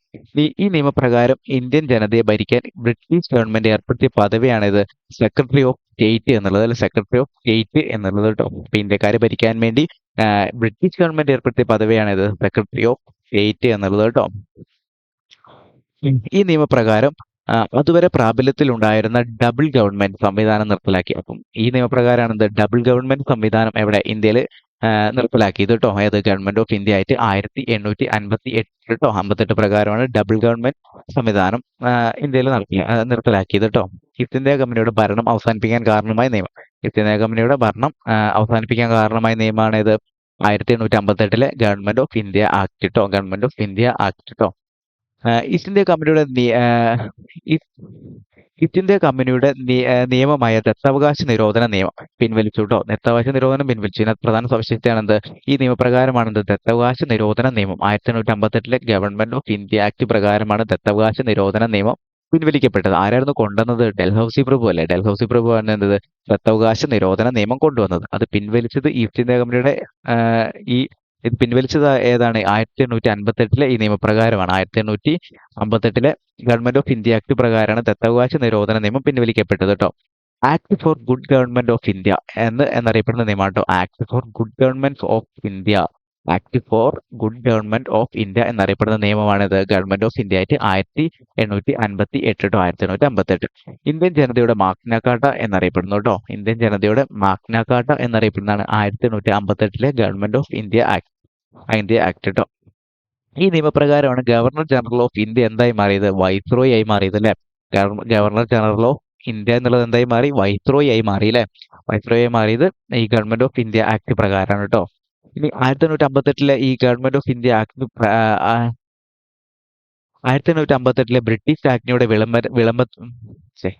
ഈ നിയമപ്രകാരം ഇന്ത്യൻ ജനതയെ ഭരിക്കാൻ ബ്രിട്ടീഷ് ഗവൺമെന്റ് ഏർപ്പെടുത്തിയ പദവിയാണിത് സെക്രട്ടറി ഓഫ് സ്റ്റേറ്റ് എന്നുള്ളത്. അല്ലെ, സെക്രട്ടറി ഓഫ് സ്റ്റേറ്റ് എന്നുള്ളത് കേട്ടോ. അപ്പൊ ഇന്ത്യക്കാരെ ഭരിക്കാൻ വേണ്ടി ബ്രിട്ടീഷ് ഗവൺമെന്റ് ഏർപ്പെടുത്തിയ പദവിയാണിത് സെക്രട്ടറി ഓഫ് സ്റ്റേറ്റ് എന്നുള്ളത് കേട്ടോ. ഈ നിയമപ്രകാരം അതുവരെ പ്രാബല്യത്തിൽ ഉണ്ടായിരുന്ന ഡബിൾ ഗവൺമെന്റ് സംവിധാനം നിർത്തലാക്കി. അപ്പം ഈ നിയമപ്രകാരമാണ് ഡബിൾ ഗവൺമെന്റ് സംവിധാനം എവിടെ? ഇന്ത്യയിൽ നിർത്തലാക്കിയത് കേട്ടോ. ഏത് ഗവൺമെന്റ് ഓഫ് ഇന്ത്യ ആയിട്ട് 1858 കേട്ടോ. 58 പ്രകാരമാണ് ഡബിൾ ഗവൺമെന്റ് സംവിധാനം ഇന്ത്യയിൽ നിർത്തലാക്കിയത് കേട്ടോ. ഈസ്റ്റ് ഇന്ത്യ കമ്പനിയുടെ ഭരണം അവസാനിപ്പിക്കാൻ കാരണമായ നിയമം. ഈസ്റ്റ് ഇന്ത്യ കമ്പനിയുടെ ഭരണം അവസാനിപ്പിക്കാൻ കാരണമായ നിയമമാണ് ഇത് 1858 ഗവൺമെന്റ് ഓഫ് ഇന്ത്യ ആക്ട് കേട്ടോ. ഗവൺമെന്റ് ഓഫ് ഇന്ത്യ ആക്ട് കേട്ടോ. ഈസ്റ്റ് ഇന്ത്യ കമ്പനിയുടെ ഈസ്റ്റ് ഇന്ത്യ കമ്പനിയുടെ നിയമമായ ദത്തവകാശ നിരോധന നിയമം പിൻവലിച്ചു കേട്ടോ. ദത്തവകാശ നിരോധനം പിൻവലിച്ചു. ഇതിനകത്ത് പ്രധാന സവിശേഷതയാണെന്ത്? ഈ നിയമപ്രകാരമാണെന്ത്? ദത്തവകാശ നിരോധന നിയമം 1858 ഗവൺമെന്റ് ഓഫ് ഇന്ത്യ ആക്ട് പ്രകാരമാണ് ദത്തവകാശ നിരോധന നിയമം പിൻവലിക്കപ്പെട്ടത്. ആരായിരുന്നു കൊണ്ടുവന്നത്? ഡൽഹൌസി പ്രഭു അല്ലേ? ഡൽഹൌസി പ്രഭു ആണ് എന്തത്? ദത്തവകാശ നിരോധന നിയമം കൊണ്ടുവന്നത്. അത് പിൻവലിച്ചത് ഈസ്റ്റ് ഇന്ത്യ കമ്പനിയുടെ ഈ ഇത് പിൻവലിച്ചത് ഏതാണ്? 1858 ഈ നിയമപ്രകാരമാണ്. 1858 ഗവൺമെന്റ് ഓഫ് ഇന്ത്യ ആക്ട് പ്രകാരമാണ് ദത്തവകാശ നിരോധന നിയമം പിൻവലിക്കപ്പെട്ടത് കേട്ടോ. Act four good government of India എന്നറിയപ്പെടുന്ന നിയമമാണ് കേട്ടോ. Act four good government of India. Act four good government of India എന്നറിയപ്പെടുന്ന നിയമമാണിത്. ഗവൺമെന്റ് ഓഫ് ഇന്ത്യ ആയിട്ട് 1858 കേട്ടോ. 1858 ഇന്ത്യൻ ജനതയുടെ മാഗ്ന കാർട്ട എന്നറിയപ്പെടുന്നു കേട്ടോ. ഇന്ത്യൻ ജനതയുടെ മാഗ്ന കാർട്ട എന്നറിയപ്പെടുന്നതാണ് 1858 ഗവൺമെന്റ് ഓഫ് ഇന്ത്യ ആക്ട്. കേട്ടോ. ഈ നിയമപ്രകാരമാണ് ഗവർണർ ജനറൽ ഓഫ് ഇന്ത്യ എന്തായി മാറിയത്? വൈസ്രോയി ആയി മാറിയത് അല്ലെ? ഗവർണർ ജനറൽ ഓഫ് ഇന്ത്യ എന്നുള്ളത് എന്തായി മാറി? വൈസ്രോയി ആയി മാറി അല്ലെ? വൈസ്രോയി ആയി മാറിയത് ഈ ഗവൺമെന്റ് ഓഫ് ഇന്ത്യ ആക്ട് പ്രകാരമാണ് കേട്ടോ. ഇനി 1858 ഈ government of India act 1858 British ആജ്ഞയുടെ വിളംബ ഛെ,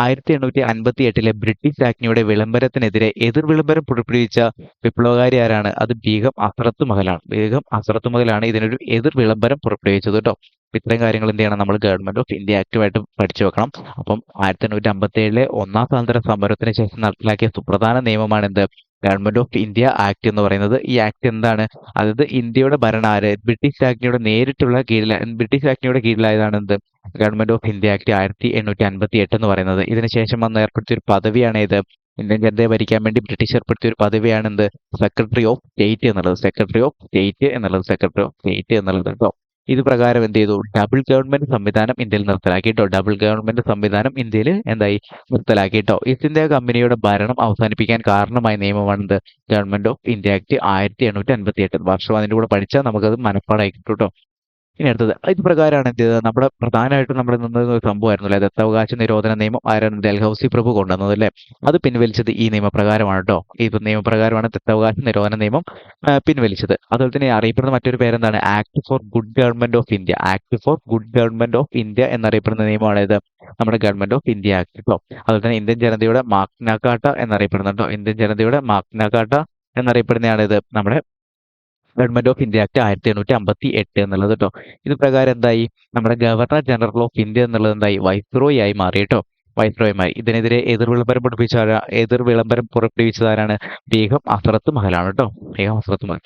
1858 ബ്രിട്ടീഷ് ആജ്ഞയുടെ വിളംബരത്തിനെതിരെ എതിർ വിളംബരം പുറപ്പെടുവിച്ച വിപ്ലവകാരി ആരാണ്? അത് ബീഗം ഹസ്രത്ത് മഹലാണ്. ബീഗം ഹസ്രത്ത് മഹലാണ് ഇതിനൊരു എതിർ വിളംബരം പുറപ്പെടുവിച്ചത് കേട്ടോ. ഇത്രയും കാര്യങ്ങൾ എന്ത് ചെയ്യണം? നമ്മൾ ഗവൺമെന്റ് ഓഫ് ഇന്ത്യ ആക്ടുമായിട്ട് പഠിച്ചു വെക്കണം. അപ്പം 1857 ഒന്നാം സ്വാതന്ത്ര്യ സമരത്തിന് ശേഷം നടപ്പിലാക്കിയ സുപ്രധാന നിയമമാണ് എന്ത്? ഗവൺമെന്റ് ഓഫ് ഇന്ത്യ ആക്ട് എന്ന് പറയുന്നത്. ഈ ആക്ട് എന്താണ്? അതായത് ഇന്ത്യയുടെ ഭരണം ആര്? ബ്രിട്ടീഷ് ആജ്ഞയുടെ ബ്രിട്ടീഷ് ആജ്ഞയുടെ കീഴിലായതാണ് എന്ത്? ഗവൺമെന്റ് ഓഫ് ഇന്ത്യ ആക്ട് 1858 എന്ന് പറയുന്നത്. ഇതിനുശേഷം വന്ന് ഏർപ്പെടുത്തിയ ഒരു പദവിയാണ് ഇത്. ഇന്ത്യൻ ജനതയെ ഭരിക്കാൻ വേണ്ടി ബ്രിട്ടീഷ് ഏർപ്പെടുത്തിയ ഒരു പദവിയാണ് എന്ത്? സെക്രട്ടറി ഓഫ് സ്റ്റേറ്റ് എന്നുള്ളത്. സെക്രട്ടറി ഓഫ് സ്റ്റേറ്റ് എന്നുള്ളത് കേട്ടോ. ഇത് പ്രകാരം എന്ത് ചെയ്തു? ഡബിൾ ഗവൺമെന്റ് സംവിധാനം ഇന്ത്യയിൽ നിർത്തലാക്കി കേട്ടോ. ഡബിൾ ഗവൺമെന്റ് സംവിധാനം ഇന്ത്യയിൽ എന്തായി? നിർത്തലാക്കി കേട്ടോ. ഈസ്റ്റ് ഇന്ത്യ കമ്പനിയുടെ ഭരണം അവസാനിപ്പിക്കാൻ കാരണമായ നിയമമാണ് എന്ത്? Government of India act 1858. വർഷം അതിന്റെ കൂടെ പഠിച്ചാൽ നമുക്കത് മനപ്പാടായി കിട്ടും കേട്ടോ. ഇനി അടുത്തത് ഇത് പ്രകാരമാണ് എന്ത് ചെയ്തത്? നമ്മുടെ പ്രധാനമായിട്ടും നമ്മൾ നിന്നത് ഒരു സംഭവമായിരുന്നു അല്ലെ? ദത്തവകാശ നിരോധന നിയമം ആരാണ്? ഡൽഹൌസി പ്രഭു കൊണ്ടുവന്നത് അല്ലേ? അത് പിൻവലിച്ചത് ഈ നിയമപ്രകാരമാണ് കേട്ടോ. ഈ നിയമപ്രകാരമാണ് ദത്തവകാശ നിരോധന നിയമം പിൻവലിച്ചത്. അതുപോലെ തന്നെ അറിയപ്പെടുന്ന മറ്റൊരു പേരെന്താണ്? Act four good government of India. Act four good government of India എന്നറിയപ്പെടുന്ന നിയമമാണ് ഇത് നമ്മുടെ ഗവൺമെന്റ് ഓഫ് ഇന്ത്യ ആക്ട് കേട്ടോ. അതുപോലെ തന്നെ ഇന്ത്യൻ ജനതയുടെ മാഗ്ന കാർട്ട എന്നറിയപ്പെടുന്നുണ്ടോ? ഇന്ത്യൻ ജനതയുടെ മാഗ്ന കാർട്ട എന്നറിയപ്പെടുന്നതാണ് ഇത് നമ്മുടെ ഗവൺമെന്റ് ഓഫ് ഇന്ത്യ ആക്ട് 1858 എന്നുള്ളത് കേട്ടോ. ഇത് പ്രകാരം എന്തായി? നമ്മുടെ ഗവർണർ ജനറൽ ഓഫ് ഇന്ത്യ എന്നുള്ളത് എന്തായി? വൈസ്രോയി ആയി മാറി കേട്ടോ. വൈസ്രോയി മാറി. ഇതിനെതിരെ എതിർ വിളംബരം പുറപ്പെടുവിച്ചതാരാണ്? ബീഗം ഹസ്രത്ത് മഹലാണ് കേട്ടോ. ബീഗം ഹസ്രത്ത് മഹൽ.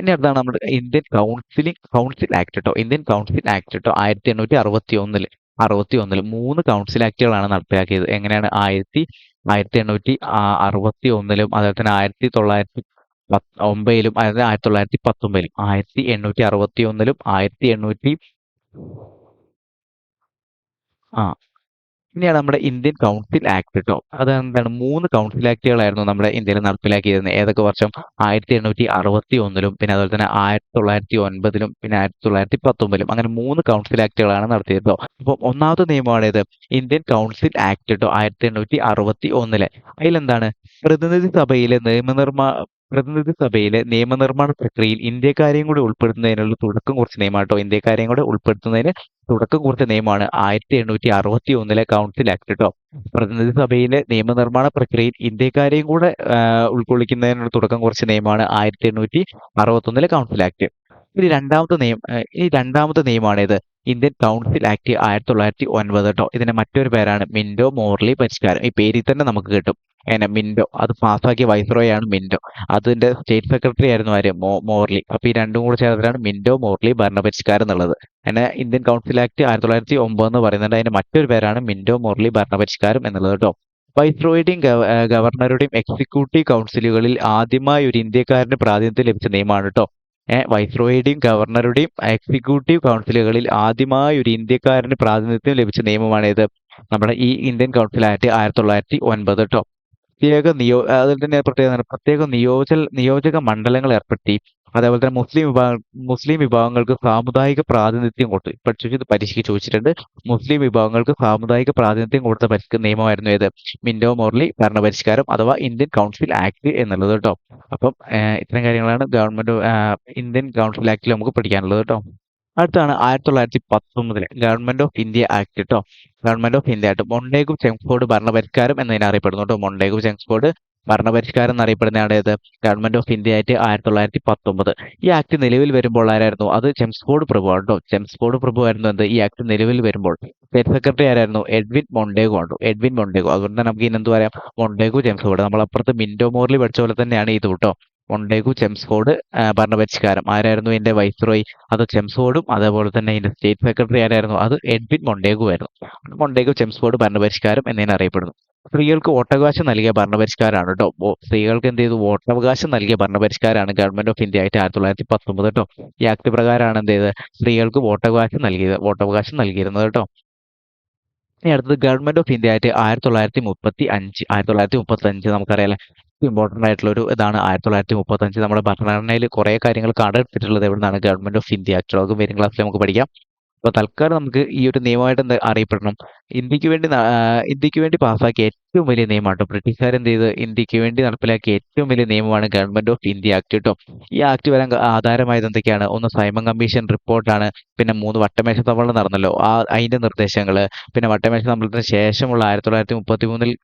ഇനി അടുത്താണ് നമ്മുടെ ഇന്ത്യൻ കൗൺസിൽ ആക്ട് കേട്ടോ. ഇന്ത്യൻ കൗൺസിൽ ആക്ട് കേട്ടോ 1861 3 കൗൺസിൽ ആക്ടുകളാണ് നടപ്പിലാക്കിയത്. എങ്ങനെയാണ്? 1861 അതുപോലെ തന്നെ 1909 അതായത് 1919 1861 1800 ആ ഇനിയാണ് നമ്മുടെ ഇന്ത്യൻ കൗൺസിൽ ആക്ട് കേട്ടോ. അതെന്താണ്? 3 കൗൺസിൽ ആക്ടുകളായിരുന്നു നമ്മുടെ ഇന്ത്യയിൽ നടപ്പിലാക്കിയിരുന്നത്. ഏതൊക്കെ വർഷം? 1861 പിന്നെ അതുപോലെ തന്നെ 1909 പിന്നെ 1919 അങ്ങനെ 3 കൗൺസിൽ ആക്ടുകളാണ് നടത്തിയത് കേട്ടോ. അപ്പം ഒന്നാമത്തെ നിയമമാണ് ഇത് ഇന്ത്യൻ കൗൺസിൽ ആക്ട് കേട്ടോ 1861. അതിലെന്താണ്? പ്രതിനിധി സഭയിലെ നിയമനിർമ്മാണ പ്രക്രിയയിൽ ഇന്ത്യക്കാരെയും കൂടി ഉൾപ്പെടുത്തുന്നതിനുള്ള തുടക്കം കുറിച്ച നിയമമാണ് കേട്ടോ. ഇന്ത്യക്കാരെയും കൂടെ ഉൾപ്പെടുത്തുന്നതിന് തുടക്കം കുറിച്ച നിയമമാണ് 1861 കൗൺസിൽ ആക്ട് കേട്ടോ. പ്രതിനിധി സഭയിലെ നിയമനിർമ്മാണ പ്രക്രിയയിൽ ഇന്ത്യക്കാരെയും കൂടെ ഉൾക്കൊള്ളിക്കുന്നതിനുള്ള തുടക്കം കുറിച്ച നിയമമാണ് 1861 കൗൺസിൽ ആക്ട്. ഇനി രണ്ടാമത്തെ നിയമമാണ് ഇത് ഇന്ത്യൻ കൗൺസിൽ ആക്ട് 1909 കേട്ടോ. ഇതിന്റെ മറ്റൊരു പേരാണ് മിന്റോ മോർലി പരിഷ്കാരം. ഈ പേരിൽ തന്നെ നമുക്ക് കിട്ടും. മിന്റോ അത് പാസ്സാക്കിയ വൈസ്രോയാണ് മിന്റോ. അതിന്റെ സ്റ്റേറ്റ് സെക്രട്ടറി ആയിരുന്നു ആര്? മോർലി. അപ്പൊ ഈ രണ്ടും കൂടെ ചേർത്തിട്ടാണ് മിന്റോ മോർലി ഭരണപരിഷ്കാരം എന്നുള്ളത്. ഇന്ത്യൻ കൗൺസിൽ ആക്ട് 1909 എന്ന് പറയുന്നുണ്ട്. അതിന്റെ മറ്റൊരു പേരാണ് മിന്റോ മോർലി ഭരണപരിഷ്കാരം എന്നുള്ളത് കേട്ടോ. വൈസ്രോയുടെയും ഗവർണറുടെയും എക്സിക്യൂട്ടീവ് കൗൺസിലുകളിൽ ആദ്യമായി ഒരു ഇന്ത്യക്കാരന് പ്രാതിനിധ്യം ലഭിച്ച നിയമമാണ് കേട്ടോ. വൈസ്രോയുടെയും ഗവർണറുടെയും എക്സിക്യൂട്ടീവ് കൗൺസിലുകളിൽ ആദ്യമായി ഒരു ഇന്ത്യക്കാരന് പ്രാതിനിധ്യം ലഭിച്ച നിയമമാണ് ഇത് നമ്മുടെ ഈ ഇന്ത്യൻ കൗൺസിൽ ആക്ട് 1909 കേട്ടോ. അതുപോലെ തന്നെ പ്രത്യേകത എന്താണ്? പ്രത്യേക നിയോജക മണ്ഡലങ്ങൾ ഏർപ്പെടുത്തി. അതേപോലെ തന്നെ മുസ്ലിം വിഭാഗങ്ങൾക്ക് സാമുദായിക പ്രാതിനിധ്യം കൊടുത്തു. ഇപ്പൊ ഇത് പരീക്ഷയ്ക്ക് ചോദിച്ചിട്ടുണ്ട്. മുസ്ലിം വിഭാഗങ്ങൾക്ക് സാമുദായിക പ്രാതിനിധ്യം കൊടുത്ത നിയമമായിരുന്നു ഏത്? മിന്റോ മോർലി ഭരണപരിഷ്കാരം അഥവാ ഇന്ത്യൻ കൗൺസിൽ ആക്ട് എന്നുള്ളത് കേട്ടോ. അപ്പം ഇത്തരം കാര്യങ്ങളാണ് ഇന്ത്യൻ കൗൺസിൽ ആക്ടിൽ നമുക്ക് പഠിക്കാനുള്ളത് കേട്ടോ. അടുത്താണ് 1919 ഗവൺമെന്റ് ഓഫ് ഇന്ത്യ ആക്ട് കേട്ടോ. Government of India act Montagu Chelmsford ഭരണപരിഷ്കാരം എന്നതിനെ അറിയപ്പെടുന്നു കേട്ടോ. മൊണ്ടേഗു ചെംസ്ഫോർഡ് ഭരണപരിഷ്കാരം എന്നറിയപ്പെടുന്നതാണ് ഏത്? ഗവൺമെന്റ് ഓഫ് ഇന്ത്യ ആയിട്ട് 1919. ഈ ആക്ട് നിലവിൽ വരുമ്പോൾ ആരായിരുന്നു? അത് ചെംസ്ഫോർഡ് പ്രഭു ആണ് കേട്ടോ. ചെംസ്ഫോർഡ് പ്രഭു ആയിരുന്നു എന്ത്? ഈ ആക്ട് നിലവിൽ വരുമ്പോൾ. സ്റ്റേറ്റ് സെക്രട്ടറി ആരായിരുന്നു? എഡ്വിൻ മൊണ്ടേഗു ആണ്. Edwin Montagu. അതുകൊണ്ട് തന്നെ നമുക്ക് ഇനി എന്ത് പറയാം? Montagu Chelmsford. നമ്മൾ അപ്പുറത്ത് മിന്റോ മോർലി പഠിച്ച പോലെ തന്നെയാണ് ഇത് കേട്ടോ. മൊണ്ടേഗു ചെംസ്ഫോർഡ് ഭരണപരിഷ്കാരം. ആരായിരുന്നു ഇതിന്റെ വൈസ്രോയി? അത് ചെംസ്ഫോർഡും അതേപോലെ തന്നെ ഇതിന്റെ സ്റ്റേറ്റ് സെക്രട്ടറി ആരായിരുന്നു? അത് എഡ്വിൻ മൊണ്ടേഗു ആയിരുന്നു. മൊണ്ടേഗു ചെംസ്ഫോർഡ് ഭരണപരിഷ്കാരം എന്നതിനെ അറിയപ്പെടുന്നു. സ്ത്രീകൾക്ക് വോട്ടവകാശം നൽകിയ ഭരണപരിഷ്കാരമാണ് കേട്ടോ. സ്ത്രീകൾക്ക് എന്ത് ചെയ്തു? വോട്ടവകാശം നൽകിയ ഭരണപരിഷ്കാരമാണ് ഗവൺമെന്റ് ഓഫ് ഇന്ത്യ ആയിട്ട് 1919 കേട്ടോ. ഈ ആക്ട് പ്രകാരമാണ് എന്ത് ചെയ്തത്? സ്ത്രീകൾക്ക് വോട്ടവകാശം നൽകിയിരുന്നത് കേട്ടോ. ഇനി അടുത്തത് ഗവൺമെന്റ് ഓഫ് ഇന്ത്യ ആയിട്ട് 1935 നമുക്കറിയാലേ, ഇമ്പോർട്ടന്റ് ആയിട്ടുള്ള ഒരു ഇതാണ് 1935. നമ്മുടെ ഭരണഘടനയിൽ കുറെ കാര്യങ്ങൾ കടമെടുത്തിട്ടുള്ളത് എവിടുന്നാണ്? Government of India act. അതൊക്കെ വരും ക്ലാസ്സിൽ നമുക്ക് പഠിക്കാം. അപ്പൊ തൽക്കാലം നമുക്ക് ഈ ഒരു നിയമമായിട്ട് എന്താ അറിയപ്പെടണം? ഇന്ത്യക്ക് വേണ്ടി പാസ്സാക്കിയ ഏറ്റവും വലിയ നിയമമാണ് കേട്ടോ. ബ്രിട്ടീഷുകാർ എന്ത് ചെയ്ത് ഇന്ത്യക്ക് വേണ്ടി നടപ്പിലാക്കിയ ഏറ്റവും വലിയ നിയമമാണ് ഗവൺമെന്റ് ഓഫ് ഇന്ത്യ ആക്ട് കേട്ടോ. ഈ ആക്ട് വരാൻ ആധാരമായത് എന്തൊക്കെയാണ്? ഒന്ന് സൈമൺ കമ്മീഷൻ റിപ്പോർട്ടാണ്. പിന്നെ 3 വട്ടമേശ സമ്മേളനം നടന്നല്ലോ, അതിന്റെ നിർദ്ദേശങ്ങള്. പിന്നെ വട്ടമേശ സമ്മേളനത്തിന് ശേഷമുള്ള 1933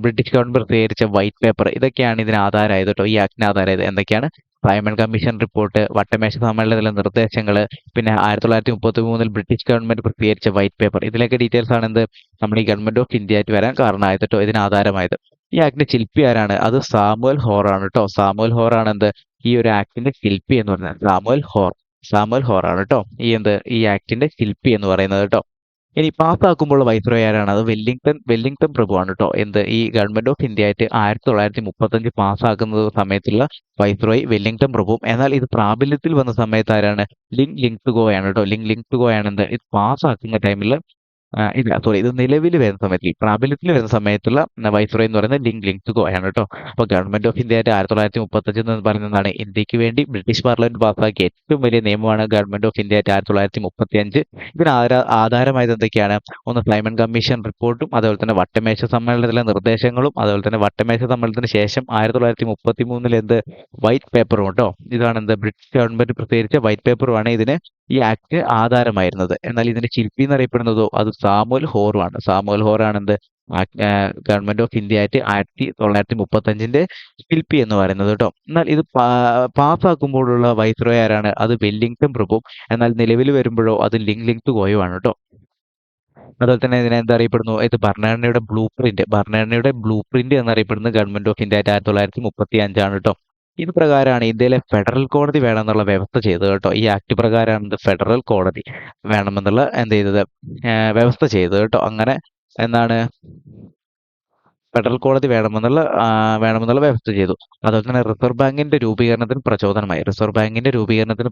ബ്രിട്ടീഷ് ഗവൺമെന്റ് പ്രസിദ്ധീകരിച്ച വൈറ്റ് പേപ്പർ. ഇതൊക്കെയാണ് ഇതിന് ആധാരമായത് കേട്ടോ. ഈ ആക്ടിന് ആധാരമായത് എന്തൊക്കെയാണ്? സൈമൺ കമ്മീഷൻ റിപ്പോർട്ട്, വട്ടമേശ സമ്മേളനത്തിലെ നിർദ്ദേശങ്ങള്, പിന്നെ 1933 ബ്രിട്ടീഷ് ഗവൺമെന്റ് പ്രസിദ്ധീകരിച്ച വൈറ്റ് പേപ്പർ. ഇതിലൊക്കെ ഡീറ്റെയിൽസ് ആണ് എന്ത്? നമ്മൾ ഈ ഗവൺമെന്റ് ഓഫ് ഇന്ത്യ ആയിട്ട് വരാൻ കാരണമായത് കേട്ടോ, ഇതിന് ആധാരമായത്. ഈ ആക്ടിന്റെ ശില്പി ആരാണ്? അത് സാമുവൽ ഹോർ ആണ് കേട്ടോ. സാമുവൽ ഹോർ ആണ് എന്ത്? ഈ ഒരു ആക്ടിന്റെ ശില്പി എന്ന് പറയുന്നത്. സാമുവൽ ഹോർ ആണ് കേട്ടോ ഈ ആക്ടിന്റെ ശില്പി എന്ന് പറയുന്നത് കേട്ടോ. ഇനി പാസ്സാക്കുമ്പോൾ വൈസ്രോയി ആരാണ്? അത് വെല്ലിംഗ്ടൺ പ്രഭുവാണ് കേട്ടോ. ഈ ഗവൺമെന്റ് ഓഫ് ഇന്ത്യ ആയിട്ട് 1935 പാസ്സാക്കുന്ന സമയത്തുള്ള വൈസ്രോയി വെല്ലിംഗ്ടൺ പ്രഭുവും. എന്നാൽ ഇത് പ്രാബല്യത്തിൽ വന്ന സമയത്ത് ആരാണ്? ലിങ് ലിങ്തുഗോയാണ് കേട്ടോ. ലിങ്തുഗോയാണ് ഇത് പാസ്സാക്കുന്ന ടൈമിൽ ഇത് നിലവിൽ വരുന്ന സമയത്തിൽ, പ്രാബല്യത്തിൽ വരുന്ന സമയത്തുള്ള വൈസ്രോയി എന്ന് പറയുന്നത് ലിങ്തുഗോ ആണ് കേട്ടോ. അപ്പോൾ ഗവൺമെന്റ് ഓഫ് ഇന്ത്യ ആയിട്ട് 1935 എന്ന് പറയുന്നതാണ് ഇന്ത്യക്ക് വേണ്ടി ബ്രിട്ടീഷ് പാർലമെന്റ് പാസ്സാക്കിയ ഏറ്റവും വലിയ നിയമമാണ് ഗവൺമെന്റ് ഓഫ് ഇന്ത്യ ആയിട്ട് 1935. ഇതിന് ആധാരമായത് എന്തൊക്കെയാണ്? ഒന്ന് സൈമൺ കമ്മീഷൻ റിപ്പോർട്ടും അതേപോലെ തന്നെ വട്ടമേശ സമ്മേളനത്തിലെ നിർദ്ദേശങ്ങളും അതേപോലെ തന്നെ വട്ടമേശ സമ്മേളനത്തിന് ശേഷം 1933 എന്ത്? വൈറ്റ് പേപ്പറും കേട്ടോ. ഇതാണ് എന്ത്? ബ്രിട്ടീഷ് ഗവൺമെന്റ് പ്രസിദ്ധീകരിച്ച വൈറ്റ് പേപ്പറുമാണ് ഇതിന് ഈ ആക്ട് ആധാരമായിരുന്നത്. എന്നാൽ ഇതിന്റെ ശില്പി എന്നറിയപ്പെടുന്നതോ അത് സാമുവൽ ഹോറുമാണ്. സാമുവൽ ഹോറാണ് എന്ത്? ഗവൺമെന്റ് ഓഫ് ഇന്ത്യ ആയിട്ട് 1935 ശില്പി എന്ന് പറയുന്നത് കേട്ടോ. എന്നാൽ ഇത് പാസ്സാക്കുമ്പോഴുള്ള വൈസ്രോയി ആരാണ്? അത് വെല്ലിംഗ്ടൺ പ്രഭുവും. എന്നാൽ നിലവിൽ വരുമ്പോഴോ അത് ലിങ്തുഗോയുമാണ് കേട്ടോ. അതുപോലെ തന്നെ ഇതിനെ എന്താ അറിയപ്പെടുന്നു? ഇത് ഭരണഘടനയുടെ ബ്ലൂ പ്രിന്റ് എന്നറിയപ്പെടുന്നത് ഗവൺമെന്റ് ഓഫ് ഇന്ത്യ ആയിട്ട് 1935 കേട്ടോ. ഇത് പ്രകാരമാണ് ഇന്ത്യയിലെ ഫെഡറൽ കോടതി വേണമെന്നുള്ള വ്യവസ്ഥ ചെയ്തത് കേട്ടോ. ഈ ആക്ട് പ്രകാരമാണ് ഇത് ഫെഡറൽ കോടതി വേണമെന്നുള്ള എന്ത് ചെയ്തത്? വ്യവസ്ഥ ചെയ്തത് കേട്ടോ. അങ്ങനെ എന്താണ്? ഫെഡറൽ കോടതി വേണമെന്നുള്ള വ്യവസ്ഥ ചെയ്തു. അതുപോലെ തന്നെ റിസർവ് ബാങ്കിന്റെ രൂപീകരണത്തിന്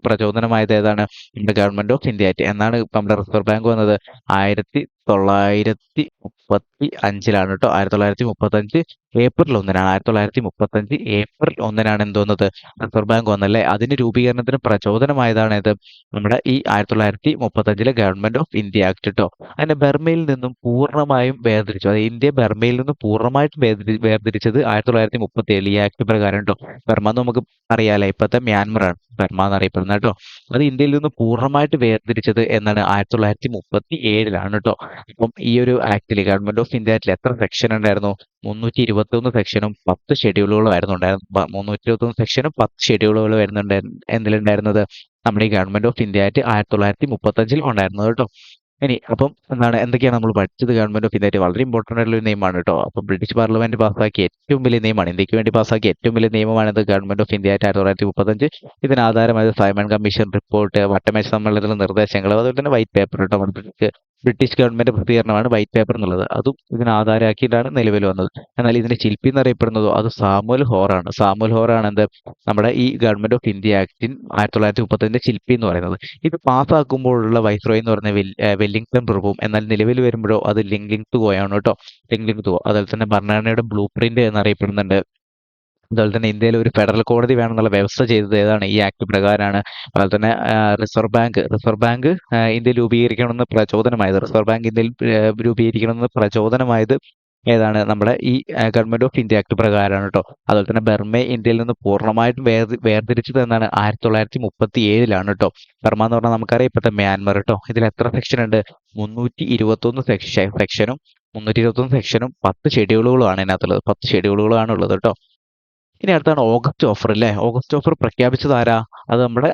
പ്രചോദനമായത് ഏതാണ്? നമ്മുടെ ഗവൺമെന്റ് ഓഫ് ഇന്ത്യ ആയിട്ട്. എന്നാണ് നമ്മുടെ റിസർവ് ബാങ്ക് വന്നത്? 1935 കേട്ടോ. 1935 ഏപ്രിൽ 1-നാണ്. 1935 ഏപ്രിൽ 1-നാണ് എന്ത് വന്നത്? റിസർവ് ബാങ്ക് വന്നല്ലേ. അതിന്റെ രൂപീകരണത്തിന് പ്രചോദനമായതാണ് ഇത്? നമ്മുടെ ഈ 1935 ഗവൺമെന്റ് ഓഫ് ഇന്ത്യ ആക്ട് കേട്ടോ. അതിനെ ബർമയിൽ നിന്നും പൂർണ്ണമായും വേർതിരിച്ചു. അതായത് ഇന്ത്യ ബർമയിൽ നിന്നും പൂർണ്ണമായിട്ടും വേർതിരിച്ചത് 1937 ഈ ആക്ട് പ്രകാരം കേട്ടോ. ബർമ എന്ന് നമുക്ക് അറിയാലേ, ഇപ്പോഴത്തെ മ്യാൻമർ ആണ് ബർമ എന്നറിയപ്പെടുന്നത് കേട്ടോ. അത് ഇന്ത്യയിൽ നിന്ന് പൂർണ്ണമായിട്ട് വേർതിരിച്ചത് എന്നാണ്? 1937 കേട്ടോ. അപ്പം ഈ ഒരു ആക്ടിൽ ഗവൺമെന്റ് ഓഫ് ഇന്ത്യ ആക്ടിൽ എത്ര സെക്ഷൻ ഉണ്ടായിരുന്നു? 321 സെക്ഷനും 10 ഷെഡ്യൂളുകളും ആയിരുന്നു ഉണ്ടായിരുന്നത്. 321 സെക്ഷനും 10 ഷെഡ്യൂളുകളും എന്തിലുണ്ടായിരുന്നത്? നമ്മുടെ ഈ ഗവൺമെന്റ് ഓഫ് ഇന്ത്യ ആയിട്ട് 1935 ഉണ്ടായിരുന്നത് കേട്ടോ. ഇനി അപ്പം എന്തൊക്കെയാണ് നമ്മൾ പഠിച്ചത്? ഗവൺമെന്റ് ഓഫ് ഇന്ത്യ ആയിട്ട് വളരെ ഇമ്പോർട്ടന്റ് ആയിട്ടുള്ള ഒരു നിയമമാണ് കേട്ടോ. അപ്പം ബ്രിട്ടീഷ് പാർലമെന്റ് പാസ്സാക്കിയ ഏറ്റവും വലിയ നിയമമാണ്, ഇന്ത്യക്ക് വേണ്ടി പാസ്സാക്കിയ ഏറ്റവും വലിയ നിയമമാണിത് ഗവൺമെന്റ് ഓഫ് ഇന്ത്യ ആയിട്ട് 1935. ഇതിന് ആധാരമായത് സൈമൺ കമ്മീഷൻ റിപ്പോർട്ട്, വട്ടമേശ സമ്മേളനത്തിലെ നിർദ്ദേശങ്ങൾ, അതുപോലെ തന്നെ വൈറ്റ് പേപ്പർ കേട്ടോ. ബ്രിട്ടീഷ് ഗവൺമെന്റ് പ്രസിദ്ധീകരണമാണ് വൈറ്റ് പേപ്പർ എന്നുള്ളത്. അതും ഇതിന് ആധാരമാക്കിയിട്ടാണ് നിലവിൽ വന്നത്. എന്നാൽ ഇതിന്റെ ശില്പി എന്നറിയപ്പെടുന്നതോ അത് സാമുവൽ ഹോറാണ്. സാമുവൽ ഹോറാണ് എന്ത് നമ്മുടെ ഈ ഗവൺമെന്റ് ഓഫ് ഇന്ത്യ ആക്ടിൻ 1930 ശില്പി എന്ന് പറയുന്നത്. ഇത് പാസ്സാക്കുമ്പോഴുള്ള വൈസ്രോയി എന്ന് പറയുന്ന വെല്ലിംഗ്ടൺ പ്രഭുവും, എന്നാൽ നിലവിൽ വരുമ്പോഴോ അത് ലിങ്ലിംഗ്തുകോയാണ് കേട്ടോ. ലിങ്ലിംഗ്തുകോ. അതുപോലെ തന്നെ ഭരണഘടനയുടെ ബ്ലൂ പ്രിന്റ് എന്നറിയപ്പെടുന്നുണ്ട്. അതുപോലെ തന്നെ ഇന്ത്യയിൽ ഒരു ഫെഡറൽ കോടതി വേണമെന്നുള്ള വ്യവസ്ഥ ചെയ്തത് ഏതാണ്? ഈ ആക്ട് പ്രകാരമാണ്. അതുപോലെ തന്നെ റിസർവ് ബാങ്ക് ഇന്ത്യയിൽ രൂപീകരിക്കണമെന്ന് പ്രചോദനമായത്, റിസർവ് ബാങ്ക് ഇന്ത്യയിൽ രൂപീകരിക്കണമെന്ന് പ്രചോദനമായത് ഏതാണ്? നമ്മുടെ ഈ ഗവൺമെന്റ് ഓഫ് ഇന്ത്യ ആക്ട് പ്രകാരമാണ് കേട്ടോ. അതുപോലെ തന്നെ ബർമയെ ഇന്ത്യയിൽ നിന്ന് പൂർണ്ണമായിട്ടും വേർതിരിച്ചത് എന്നാണ് 1937 കേട്ടോ. ബർമ എന്ന് പറഞ്ഞാൽ നമുക്കറിയാം ഇപ്പോഴത്തെ മ്യാൻമർ കേട്ടോ. ഇതിൽ എത്ര സെക്ഷൻ ഉണ്ട്? 321 സെക്ഷനും 10 ഷെഡ്യൂളുകളുമാണ് ഇതിനകത്തുള്ളത്. 10 ഷെഡ്യൂളുകളാണ് ഉള്ളത് കേട്ടോ. ഇനി അടുത്താണ് ഓഗസ്റ്റ് ഓഫർ അല്ലേ. ഓഗസ്റ്റ് ഓഫർ പ്രഖ്യാപിച്ചത് ആരാ? അത് നമ്മുടെ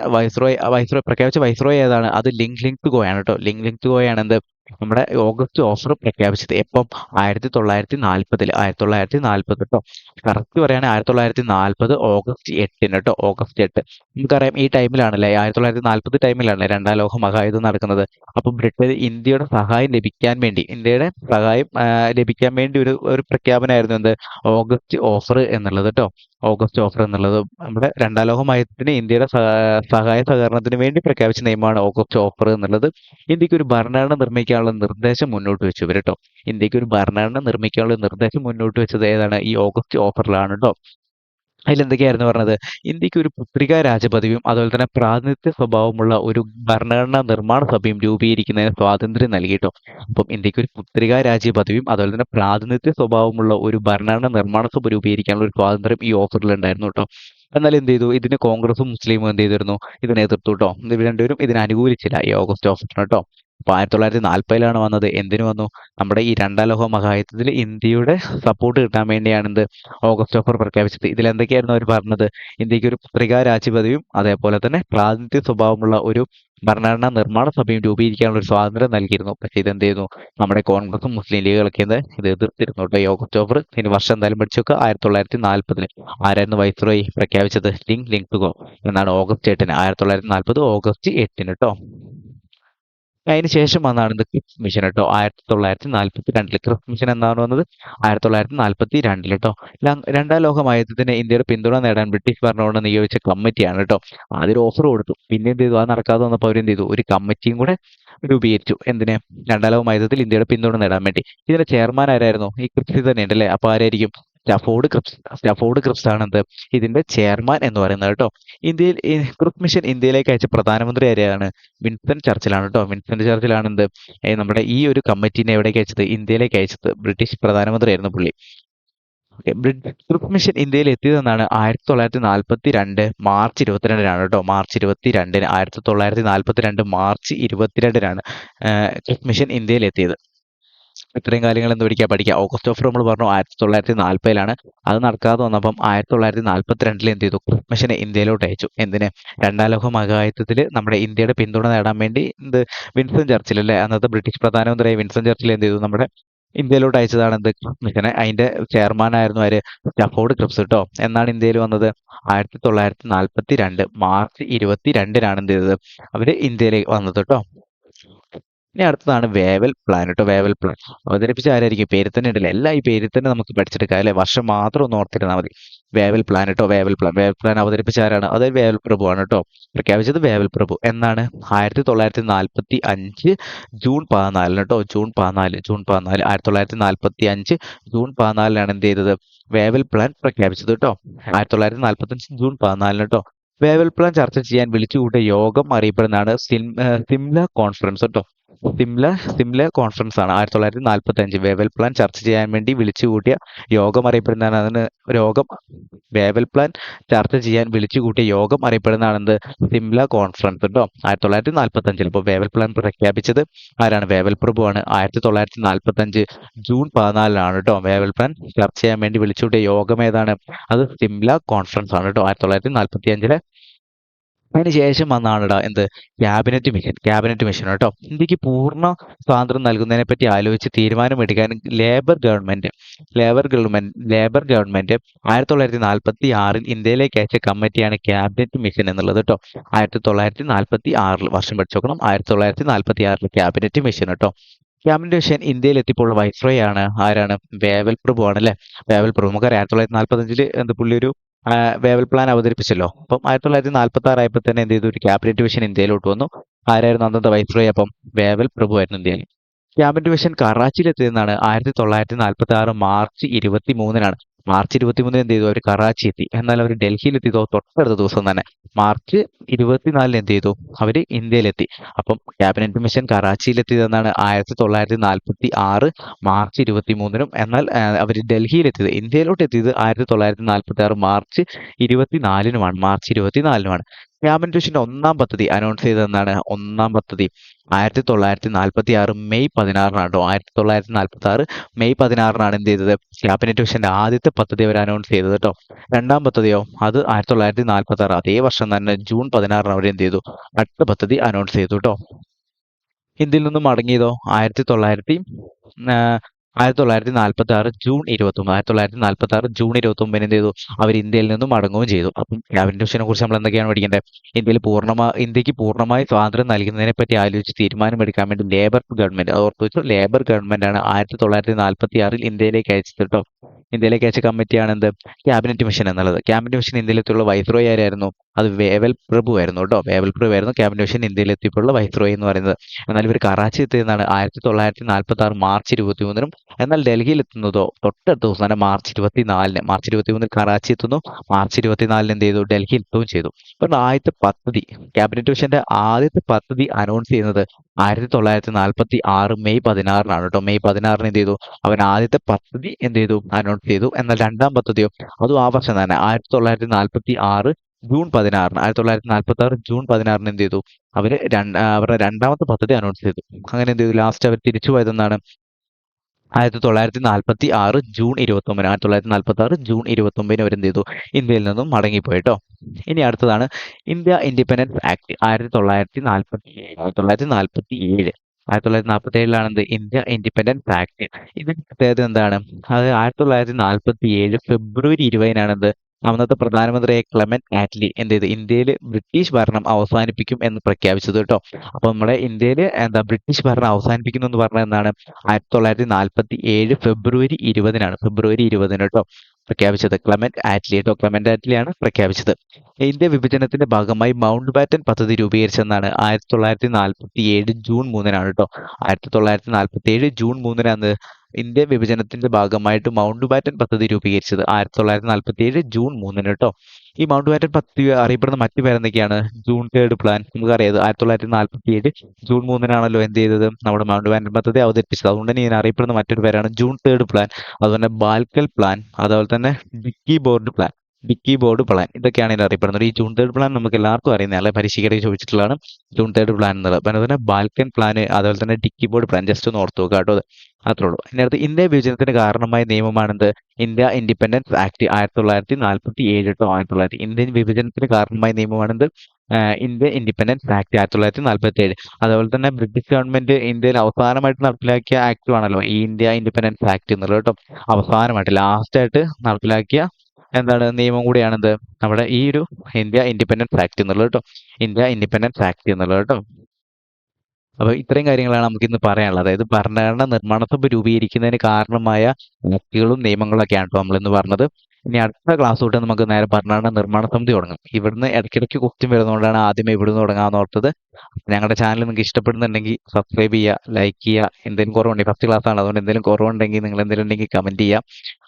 പ്രഖ്യാപിച്ച വൈസ്രോയ് ഏതാണ്? അത് ലിങ്ലിംഗ്തുകോയാണ് കേട്ടോ. ലിങ്ലിംഗ്തുകോയാണ് എന്ത് നമ്മുടെ ഓഗസ്റ്റ് ഓഫർ പ്രഖ്യാപിച്ചത്. എപ്പം? 1940 കേട്ടോ. കറക്റ്റ് പറയുകയാണെങ്കിൽ 1940 ഓഗസ്റ്റ് 8 കേട്ടോ. ഓഗസ്റ്റ് 8. നമുക്കറിയാം ഈ ടൈമിലാണല്ലേ, 1940 ടൈമിലാണല്ലേ രണ്ടാം ലോക മഹായുദ്ധം നടക്കുന്നത്. അപ്പൊ ഇന്ത്യയുടെ സഹായം ലഭിക്കാൻ വേണ്ടി ഒരു പ്രഖ്യാപനമായിരുന്നു എന്ത്? ഓഗസ്റ്റ് ഓഫർ എന്നുള്ളത് കേട്ടോ. ഓഗസ്റ്റ് ഓഫർ എന്നുള്ളത് നമ്മുടെ രണ്ടാം ലോക മഹായുദ്ധത്തിന് ഇന്ത്യയുടെ സഹായ സഹകരണത്തിന് വേണ്ടി പ്രഖ്യാപിച്ച നിയമമാണ് ഓഗസ്റ്റ് ഓഫർ എന്നുള്ളത്. ഇന്ത്യക്ക് ഒരു ഭരണഘടന നിർമ്മിക്കാനുള്ള നിർദ്ദേശം മുന്നോട്ട് വെച്ചു ഇവർ കേട്ടോ. ഇന്ത്യക്ക് ഒരു ഭരണഘടന നിർമ്മിക്കാനുള്ള നിർദ്ദേശം മുന്നോട്ട് വെച്ചത് ഏതാണ്? ഈ ഓഗസ്റ്റ് ഓഫറിലാണ് കേട്ടോ. അതിലെന്തൊക്കെയായിരുന്നു പറഞ്ഞത്? ഇന്ത്യക്ക് ഒരു പുത്രികാ രാജപദവിയും അതുപോലെ തന്നെ പ്രാതിനിധ്യ സ്വഭാവമുള്ള ഒരു ഭരണഘടനാ നിർമ്മാണ സഭയും രൂപീകരിക്കുന്നതിന് സ്വാതന്ത്ര്യം നൽകി കേട്ടോ. അപ്പം ഇന്ത്യക്ക് ഒരു പുത്രികാ രാജ്യപദവിയും അതുപോലെ തന്നെ പ്രാതിനിധ്യ സ്വഭാവമുള്ള ഒരു ഭരണഘടനാ നിർമ്മാണ സഭ രൂപീകരിക്കാനുള്ള ഒരു സ്വാതന്ത്ര്യം ഈ ഓഫറിൽ ഉണ്ടായിരുന്നു കേട്ടോ. എന്നാൽ എന്ത് ചെയ്തു? ഇതിന് കോൺഗ്രസും മുസ്ലിമും എന്ത് ചെയ്തിരുന്നു? ഇതിനെ എതിർത്തു കേട്ടോ. ഇവർ രണ്ടുപേരും ഇതിനെ അനുകൂലിച്ചില്ല ഈ ഓഗസ്റ്റ് ഓഫറിന് കേട്ടോ. അപ്പൊ 1940 വന്നത്. എന്തിനു വന്നു? നമ്മുടെ ഈ രണ്ടാം ലോക മഹായുദ്ധത്തിൽ ഇന്ത്യയുടെ സപ്പോർട്ട് കിട്ടാൻ വേണ്ടിയാണ് എന്ത് ഓഗസ്റ്റ് ഓഫർ പ്രഖ്യാപിച്ചത്. ഇതിൽ എന്തൊക്കെയായിരുന്നു അവർ പറഞ്ഞത്? ഇന്ത്യക്ക് ഒരു പത്രികാ രാജ്യപദവിയും അതേപോലെ തന്നെ പ്രാതിനിധ്യ സ്വഭാവമുള്ള ഒരു ഭരണഘടനാ നിർമ്മാണ സഭയും രൂപീകരിക്കാനുള്ള ഒരു സ്വാതന്ത്ര്യം നൽകിയിരുന്നു. പക്ഷേ ഇതെന്ത് ചെയ്യുന്നു? നമ്മുടെ കോൺഗ്രസും മുസ്ലിം ലീഗുകളൊക്കെ ഇത് എതിർത്തിരുന്നു കേട്ടോ. ഈ ഓഗസ്റ്റ് ഓഫർ. ഇനി വർഷം എന്തായാലും പഠിച്ചു വെക്കുക. 1940. ആരായിരുന്നു വൈസ്രോയി പ്രഖ്യാപിച്ചത്? ലിങ്ലിംഗ്തുകോ എന്നാണ്. ഓഗസ്റ്റ് 8 1940 ഓഗസ്റ്റ് 8 കേട്ടോ. അതിന് ശേഷം വന്നതാണ് ഇത് ക്രിപ്സ് മിഷൻ കേട്ടോ. 1942 ക്രിപ്സ് മിഷൻ എന്നാണ് വന്നത്? 1942 കേട്ടോ. രണ്ടാം ലോക മഹായുദ്ധത്തിന് ഇന്ത്യയുടെ പിന്തുണ നേടാൻ ബ്രിട്ടീഷ് ഭരണകൂടം നിയോഗിച്ച കമ്മിറ്റിയാണ് കേട്ടോ. ആദ്യം ഒരു ഓഫർ കൊടുത്തു, പിന്നെ എന്ത് ചെയ്തു? അത് നടക്കാതെ വന്നപ്പോൾ അവരെന്ത് ചെയ്തു? ഒരു കമ്മിറ്റിയും കൂടെ രൂപീകരിച്ചു. എന്തിന്? രണ്ടാം ലോക മഹായുദ്ധത്തിൽ ഇന്ത്യയുടെ പിന്തുണ നേടാൻ വേണ്ടി. ഇതിന്റെ ചെയർമാൻ ആരായിരുന്നു? ഈ ക്രിപ്സ് തന്നെ ഉണ്ടല്ലേ. അപ്പൊ ആരായിരിക്കും? സ്റ്റാഫോർഡ് ക്രിപ്സ് ആണ് എന്ത് ഇതിന്റെ ചെയർമാൻ എന്ന് പറയുന്നത് കേട്ടോ. ക്രിപ്സ് മിഷൻ ഇന്ത്യയിലേക്ക് അയച്ച പ്രധാനമന്ത്രി ആരെയാണ്? വിൻസ്റ്റൺ ചർച്ചിലാണ് കേട്ടോ. വിൻസ്റ്റൺ ചർച്ചിലാണ് എന്ത് നമ്മുടെ ഈ ഒരു കമ്മിറ്റീനെ എവിടേക്ക് അയച്ചത്? ഇന്ത്യയിലേക്ക് അയച്ചത്. ബ്രിട്ടീഷ് പ്രധാനമന്ത്രിയായിരുന്നു പുള്ളി. ക്രിപ്സ് മിഷൻ ഇന്ത്യയിൽ എത്തിയതെന്നാണ് 1942 മാർച്ച് 22-നാണ് കേട്ടോ. മാർച്ച് 22-ന് 1942 മാർച്ച് 22-നാണ് ക്രിപ്സ് മിഷൻ ഇന്ത്യയിൽ എത്തിയത്. ഇത്രയും കാര്യങ്ങൾ എന്ത് പഠിക്കാം. ഓഗസ്റ്റ് ഓഫർ നമ്മൾ പറഞ്ഞു 1940 അത് നടക്കാതെ വന്നപ്പം 1942 എന്ത് ചെയ്തു? ക്രിപ്സ് മിഷനെ ഇന്ത്യയിലോട്ട് അയച്ചു. എന്തിന്? രണ്ടാം ലോക മഹായുദ്ധത്തിൽ നമ്മുടെ ഇന്ത്യയുടെ പിന്തുണ നേടാൻ വേണ്ടി വിൻസ്റ്റൺ ചർച്ചിൽ അല്ലേ, അന്നത്തെ ബ്രിട്ടീഷ് പ്രധാനമന്ത്രിയായ വിൻസ്റ്റൺ ചർച്ചിൽ എന്ത് ചെയ്തു? നമ്മുടെ ഇന്ത്യയിലോട്ട് അയച്ചതാണ് എന്ത്? ക്രിപ്സ് മിഷനെ. അതിന്റെ ചെയർമാൻ ആയിരുന്നു ആര്? സ്റ്റാഫോർഡ് ക്രിപ്സ് കേട്ടോ. എന്നാണ് ഇന്ത്യയിൽ വന്നത്? 1942 മാർച്ച് 22-നാണ് എന്ത് ചെയ്തത്? അവര് ഇന്ത്യയിലേക്ക് വന്നത് കേട്ടോ. ഇനി അടുത്തതാണ് വേവൽ പ്ലാൻ കേട്ടോ. വേവൽ പ്ലാൻ അവതരിപ്പിച്ച ആരായിരിക്കും? പേര് തന്നെ ഉണ്ടല്ലോ. എല്ലാം ഈ പേരിൽ തന്നെ നമുക്ക് പഠിച്ചെടുക്കാം അല്ലെ. വർഷം മാത്രം ഒന്ന് ഓർത്തിരുന്നാൽ മതി. വേവൽ പ്ലാൻ കേട്ടോ. വേവൽ പ്ലാൻ അവതരിപ്പിച്ച ആരാണ്? അത് വേവൽ പ്രഭു ആണ് കേട്ടോ. പ്രഖ്യാപിച്ചത് വേവൽ പ്രഭു. എന്നാണ്? 1945 ജൂൺ 14 കേട്ടോ. ജൂൺ 14 1945 ജൂൺ 14-നാണ് എന്ത് ചെയ്തത്? വേവൽ പ്ലാൻ പ്രഖ്യാപിച്ചത് കേട്ടോ. 1945 ജൂൺ 14 കേട്ടോ. വേവൽ പ്ലാൻ ചർച്ച ചെയ്യാൻ വിളിച്ചുകൂട്ടിയ യോഗം അറിയപ്പെടുന്നതാണ് സിംല കോൺഫറൻസ് കേട്ടോ. സിംല കോൺഫറൻസ് ആണ് 1945 വേവൽ പ്ലാൻ ചർച്ച ചെയ്യാൻ വേണ്ടി വിളിച്ചുകൂട്ടിയ യോഗം അറിയപ്പെടുന്നതാണ്. വേവൽ പ്ലാൻ ചർച്ച ചെയ്യാൻ വിളിച്ചുകൂട്ടിയ യോഗം അറിയപ്പെടുന്നതാണെന്ത്? സിംല കോൺഫറൻസ് കേട്ടോ. 1945. ഇപ്പോൾ വേവൽ പ്ലാൻ പ്രഖ്യാപിച്ചത് ആരാണ്? വേവൽ പ്രഭു ആണ്. 1945 ജൂൺ 14-നാണ് കേട്ടോ. വേവൽ പ്ലാൻ ചർച്ച ചെയ്യാൻ വേണ്ടി വിളിച്ചുകൂട്ടിയ യോഗം ഏതാണ്? അത് സിംല കോൺഫറൻസ് ആണ് കേട്ടോ. 1945 അതിനുശേഷം വന്നാണെടാ എന്ത് ക്യാബിനറ്റ് മിഷൻ കേട്ടോ. ഇന്ത്യക്ക് പൂർണ്ണ സ്വാതന്ത്ര്യം നൽകുന്നതിനെ പറ്റി ആലോചിച്ച് തീരുമാനമെടുക്കാൻ ലേബർ ഗവൺമെന്റ് 1946 ഇന്ത്യയിലേക്ക് അയച്ച കമ്മിറ്റിയാണ് ക്യാബിനറ്റ് മിഷൻ എന്നുള്ളത് കേട്ടോ. 1946 വർഷം പഠിച്ചു നോക്കണം. 1946 ക്യാബിനറ്റ് മിഷൻ കേട്ടോ. ക്യാബിനറ്റ് മിഷൻ ഇന്ത്യയിൽ എത്തിയപ്പോൾ വൈസ്രോയി ആണ് ആരാണ്? വേവൽ പ്രഭു ആണ് അല്ലെ. വേവൽ പ്രഭു നമുക്കറിയാം 1945 എന്ത് പുള്ളി ഒരു വേവൽ പ്ലാൻ അവതരിപ്പിച്ചല്ലോ. അപ്പം 1946 ആയപ്പോൾ തന്നെ എന്ത് ചെയ്തു? ഒരു ക്യാബിനറ്റ് മിഷൻ ഇന്ത്യയിലോട്ട് വന്നു. ആരായിരുന്നു അന്നത്തെ വൈസ്രോയി? അപ്പം വേവൽ പ്രഭു ആയിരുന്നു ഇന്ത്യയിൽ. ക്യാബിനറ്റ് മിഷൻ കറാച്ചിയിലെത്തിയതെന്നാണ് 1946 മാർച്ച് 23-നാണ്. മാർച്ച് 23-ന് എന്ത് ചെയ്തു? അവർ കറാച്ചി എത്തി. എന്നാൽ അവർ ഡൽഹിയിലെത്തിയതോ തൊട്ടടുത്ത ദിവസം തന്നെ മാർച്ച് 24-ന് എന്ത് ചെയ്തു? അവർ ഇന്ത്യയിലെത്തി. അപ്പം ക്യാബിനറ്റ് മിഷൻ കറാച്ചിയിലെത്തിയതെന്നാണ് 1946 മാർച്ച് 23-നും. എന്നാൽ അവർ ഡൽഹിയിലെത്തിയത്, ഇന്ത്യയിലോട്ട് എത്തിയത് 1946 മാർച്ച് 24-നുമാണ്. ക്യാബിനറ്റ് മിഷന്റെ ഒന്നാം പദ്ധതി അനൗൺസ് ചെയ്തതെന്നാണ്? ഒന്നാം പദ്ധതി 1946 മെയ് 16-നാണ് കേട്ടോ. 1946 മെയ് 16-നാണ് എന്ത് ചെയ്തത്? ക്യാബിനറ്റ് മിഷന്റെ ആദ്യത്തെ പദ്ധതി അവർ അനൗൺസ് ചെയ്തത് കേട്ടോ. രണ്ടാം പദ്ധതിയോ? അത് 1946 അതേ വർഷം തന്നെ ജൂൺ 16-ന് അവർ എന്ത് ചെയ്തു? അടുത്ത പദ്ധതി അനൗൺസ് ചെയ്തു കേട്ടോ. ഇന്ത്യയിൽ നിന്നും മടങ്ങിയതോ 1946 ജൂൺ 29 എന്ത് ചെയ്തു? അവർ ഇന്ത്യയിൽ നിന്നും മടങ്ങുകയും ചെയ്തു. അപ്പം ക്യാബിനറ്റ് മിഷനെ കുറിച്ച് നമ്മൾ എന്തൊക്കെയാണ് പഠിക്കേണ്ടത്? ഇന്ത്യക്ക് പൂർണ്ണമായി സ്വാതന്ത്ര്യം നൽകുന്നതിനെ പറ്റി ആലോചിച്ച് തീരുമാനമെടുക്കാൻ വേണ്ടി ലേബർ ഗവൺമെന്റ്, അത് ഓർത്തു വെച്ചു, ലേബർ ഗവൺമെന്റ് ആണ് 1946 ഇന്ത്യയിലേക്ക് അയച്ചത് കേട്ടോ. ഇന്ത്യയിലേക്ക് അയച്ച കമ്മിറ്റിയാണ് എന്ത്? ക്യാബിനറ്റ് മിഷൻ എന്നുള്ളത്. ക്യാബിനറ്റ് മിഷൻ ഇന്ത്യയിലെത്തിയുള്ള വൈസ്രോയി ആരായിരുന്നു? അത് വേവൽ പ്രഭു ആയിരുന്നു കേട്ടോ. വേവൽ പ്രഭു ആയിരുന്നു ക്യാബിനറ്റ് മിഷൻ ഇന്ത്യയിലെത്തിയപ്പോഴുള്ള വൈസ്രോയി എന്ന് പറയുന്നത്. എന്നാൽ ഇവർ കറാച്ചി എത്തിയതാണ് 1946 മാർച്ച് 23-നും. എന്നാൽ ഡൽഹിയിൽ എത്തുന്നതോ തൊട്ടടുത്ത ദിവസം തന്നെ മാർച്ച് 24-ന്. മാർച്ച് 23-ന് കറാച്ചി എത്തുന്നു. മാർച്ച് 24-ന് എന്ത് ചെയ്തു? ഡൽഹി എത്തുകയും ചെയ്തു. അപ്പോൾ ആദ്യത്തെ പദ്ധതി, ക്യാബിനറ്റ് മിഷന്റെ ആദ്യത്തെ പദ്ധതി അനൗൺസ് ചെയ്യുന്നത് 1946 മെയ് 16-നാണ് കേട്ടോ. മെയ് 16-ന് എന്ത് ചെയ്തു? അവൻ ആദ്യത്തെ പദ്ധതി എന്ത് ചെയ്തു? അനൗൺസ് ചെയ്തു. എന്നാൽ രണ്ടാം പദ്ധതിയോ? അതും ആ വർഷം തന്നെ 1946 ജൂൺ 16-ന്. 1946 ജൂൺ 16-ന് എന്ത് ചെയ്തു? അവരുടെ രണ്ടാമത്തെ പദ്ധതി അനൗൺസ് ചെയ്തു. അങ്ങനെ എന്ത് ചെയ്തു? ലാസ്റ്റ് അവർ തിരിച്ചു പോയതെന്നാണ്? 1946 ജൂൺ 29. 1946 ജൂൺ 29 അവരെന്ത് ചെയ്തു? ഇന്ത്യയിൽ നിന്നും മടങ്ങിപ്പോയി കേട്ടോ. ഇനി അടുത്തതാണ് India independence act 1947. 1947 India independence act. ഇതിന്റെ പ്രത്യേകത എന്താണ്? അത് 1947 ഫെബ്രുവരി 20-നാണ് എന്ത്? അന്നത്തെ പ്രധാനമന്ത്രിയായ ക്ലെമന്റ് ആറ്റ്ലി എന്ത് ചെയ്തു? ഇന്ത്യയിൽ ബ്രിട്ടീഷ് ഭരണം അവസാനിപ്പിക്കും എന്ന് പ്രഖ്യാപിച്ചത് കേട്ടോ. അപ്പൊ നമ്മുടെ ഇന്ത്യയിൽ എന്താ ബ്രിട്ടീഷ് ഭരണം അവസാനിപ്പിക്കുന്നു എന്ന് പറഞ്ഞത് എന്താണ്? 1947 ഫെബ്രുവരി 20-നാണ്. ഫെബ്രുവരി 20-ന് കേട്ടോ പ്രഖ്യാപിച്ചത് ക്ലെമന്റ് ആറ്റ്ലി കേട്ടോ. ക്ലെമന്റ് ആറ്റ്ലിയാണ് പ്രഖ്യാപിച്ചത്. ഇന്ത്യ വിഭജനത്തിന്റെ ഭാഗമായി മൗണ്ട് ബാറ്റൻ പദ്ധതി രൂപീകരിച്ചെന്നാണ്? 1947 ജൂൺ 3-നാണ് കേട്ടോ. 1947 ജൂൺ 3-നാണ് ഇന്ത്യ വിഭജനത്തിന്റെ ഭാഗമായിട്ട് മൗണ്ട് ബാറ്റൻ പദ്ധതി രൂപീകരിച്ചത്. 1947 ജൂൺ 3-ന് കേട്ടോ. ഈ മൗണ്ട് ബാറ്റൻ പദ്ധതി അറിയപ്പെടുന്ന മറ്റു പേരെന്തൊക്കെയാണ്? June 3 plan. നമുക്കറിയാം 1947 ജൂൺ 3-നാണല്ലോ എന്ത് ചെയ്തത്? നമ്മുടെ മൗണ്ട് ബാറ്റൻ പദ്ധതി അവതരിപ്പിച്ചത്. അതുകൊണ്ട് തന്നെ ഇതിന് അറിയപ്പെടുന്ന മറ്റൊരു പേരാണ് ജൂൺ 3 പ്ലാൻ. അതുപോലെ ബാൽക്കൽ പ്ലാൻ, അതുപോലെ തന്നെ ഡിക്കി ബോർഡ് പ്ലാൻ. ഇതൊക്കെയാണ് ഇതിൽ അറിയപ്പെടുന്നത്. ഈ ജൂൺ 3 പ്ലാൻ നമുക്ക് എല്ലാവർക്കും അറിയുന്നതല്ല, പരീക്ഷയ്ക്കിടയിൽ ചോദിച്ചിട്ടുള്ളതാണ് ജൂൺ 3 പ്ലാൻ എന്നുള്ളത്. അതുപോലെ തന്നെ ബാൽക്കൻ പ്ലാൻ, അതുപോലെ തന്നെ ഡിക്കി ബോർഡ് പ്ലാൻ. ജസ്റ്റ് ഒന്ന് ഓർത്ത് നോക്കുക കേട്ടോ. അത്രേ ഉള്ളൂ. ഇനി അടുത്ത് ഇന്ത്യ വിഭജനത്തിന് കാരണമായ നിയമമാണെന്ത്? ഇന്ത്യ ഇൻഡിപെൻഡൻസ് ആക്ട് 1947 കേട്ടോ. ഇന്ത്യൻ വിഭജനത്തിന് കാരണമായ നിയമമാണെന്ത്? India independence act 1947. അതുപോലെ തന്നെ ബ്രിട്ടീഷ് ഗവൺമെന്റ് ഇന്ത്യയിൽ അവസാനമായിട്ട് നടപ്പിലാക്കിയ ആക്ടും ആണല്ലോ ഈ ഇന്ത്യ ഇൻഡിപെൻഡൻസ് ആക്ട് എന്നുള്ളത് കേട്ടോ. അവസാനമായിട്ട് ലാസ്റ്റ് ആയിട്ട് നടപ്പിലാക്കിയ എന്താണ് നിയമം കൂടിയാണെന്ത്? നമ്മുടെ ഈ ഒരു ഇന്ത്യ ഇൻഡിപെൻഡൻസ് ആക്ട് എന്നുള്ളത് കേട്ടോ. ഇന്ത്യ ഇൻഡിപെൻഡൻസ് ആക്ട് എന്നുള്ളത് കേട്ടോ. അപ്പൊ ഇത്രയും കാര്യങ്ങളാണ് നമുക്ക് ഇന്ന് പറയാനുള്ളത്. അതായത് ഭരണഘടന നിർമ്മാണ സഭ രൂപീകരിക്കുന്നതിന് കാരണമായ ആക്ടുകളും നിയമങ്ങളൊക്കെയാണ് കേട്ടോ നമ്മൾ ഇന്ന് പറഞ്ഞത്. ഇനി അടുത്ത ക്ലാസ് തൊട്ട് നമുക്ക് നേരെ ഭരണഘടന നിർമ്മാണ സമിതി തുടങ്ങും. ഇവിടുന്ന് ഇടയ്ക്കിടയ്ക്ക് ക്വസ്റ്റ്യൻ വരുന്നതുകൊണ്ടാണ് ആദ്യമേ ഇവിടുന്ന് തുടങ്ങാമെന്ന് ഓർത്തത്. ഞങ്ങളുടെ ചാനൽ നിങ്ങൾക്ക് ഇഷ്ടപ്പെടുന്നുണ്ടെങ്കിൽ സബ്സ്ക്രൈബ് ചെയ്യുക, ലൈക്ക് ചെയ്യുക. എന്തെങ്കിലും കുറവുണ്ടെങ്കിൽ ഫസ്റ്റ് ക്ലാസ് ആണ്, അതുകൊണ്ട് എന്തെങ്കിലും കുറവുണ്ടെങ്കിൽ നിങ്ങൾ എന്തെങ്കിലും ഉണ്ടെങ്കിൽ കമന്റ് ചെയ്യാം.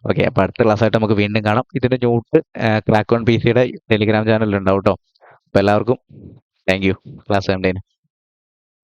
ഓക്കെ, അപ്പോൾ അടുത്ത ക്ലാസ് ആയിട്ട് നമുക്ക് വീണ്ടും കാണാം. ഇതിന്റെ നോട്ട് ക്രാക്ക് ഓൺ PC യുടെ ടെലിഗ്രാം ചാനലിൽ ഉണ്ടാവും കേട്ടോ. അപ്പോൾ എല്ലാവർക്കും താങ്ക് യു ക്ലാസ് കണ്ടതിന്.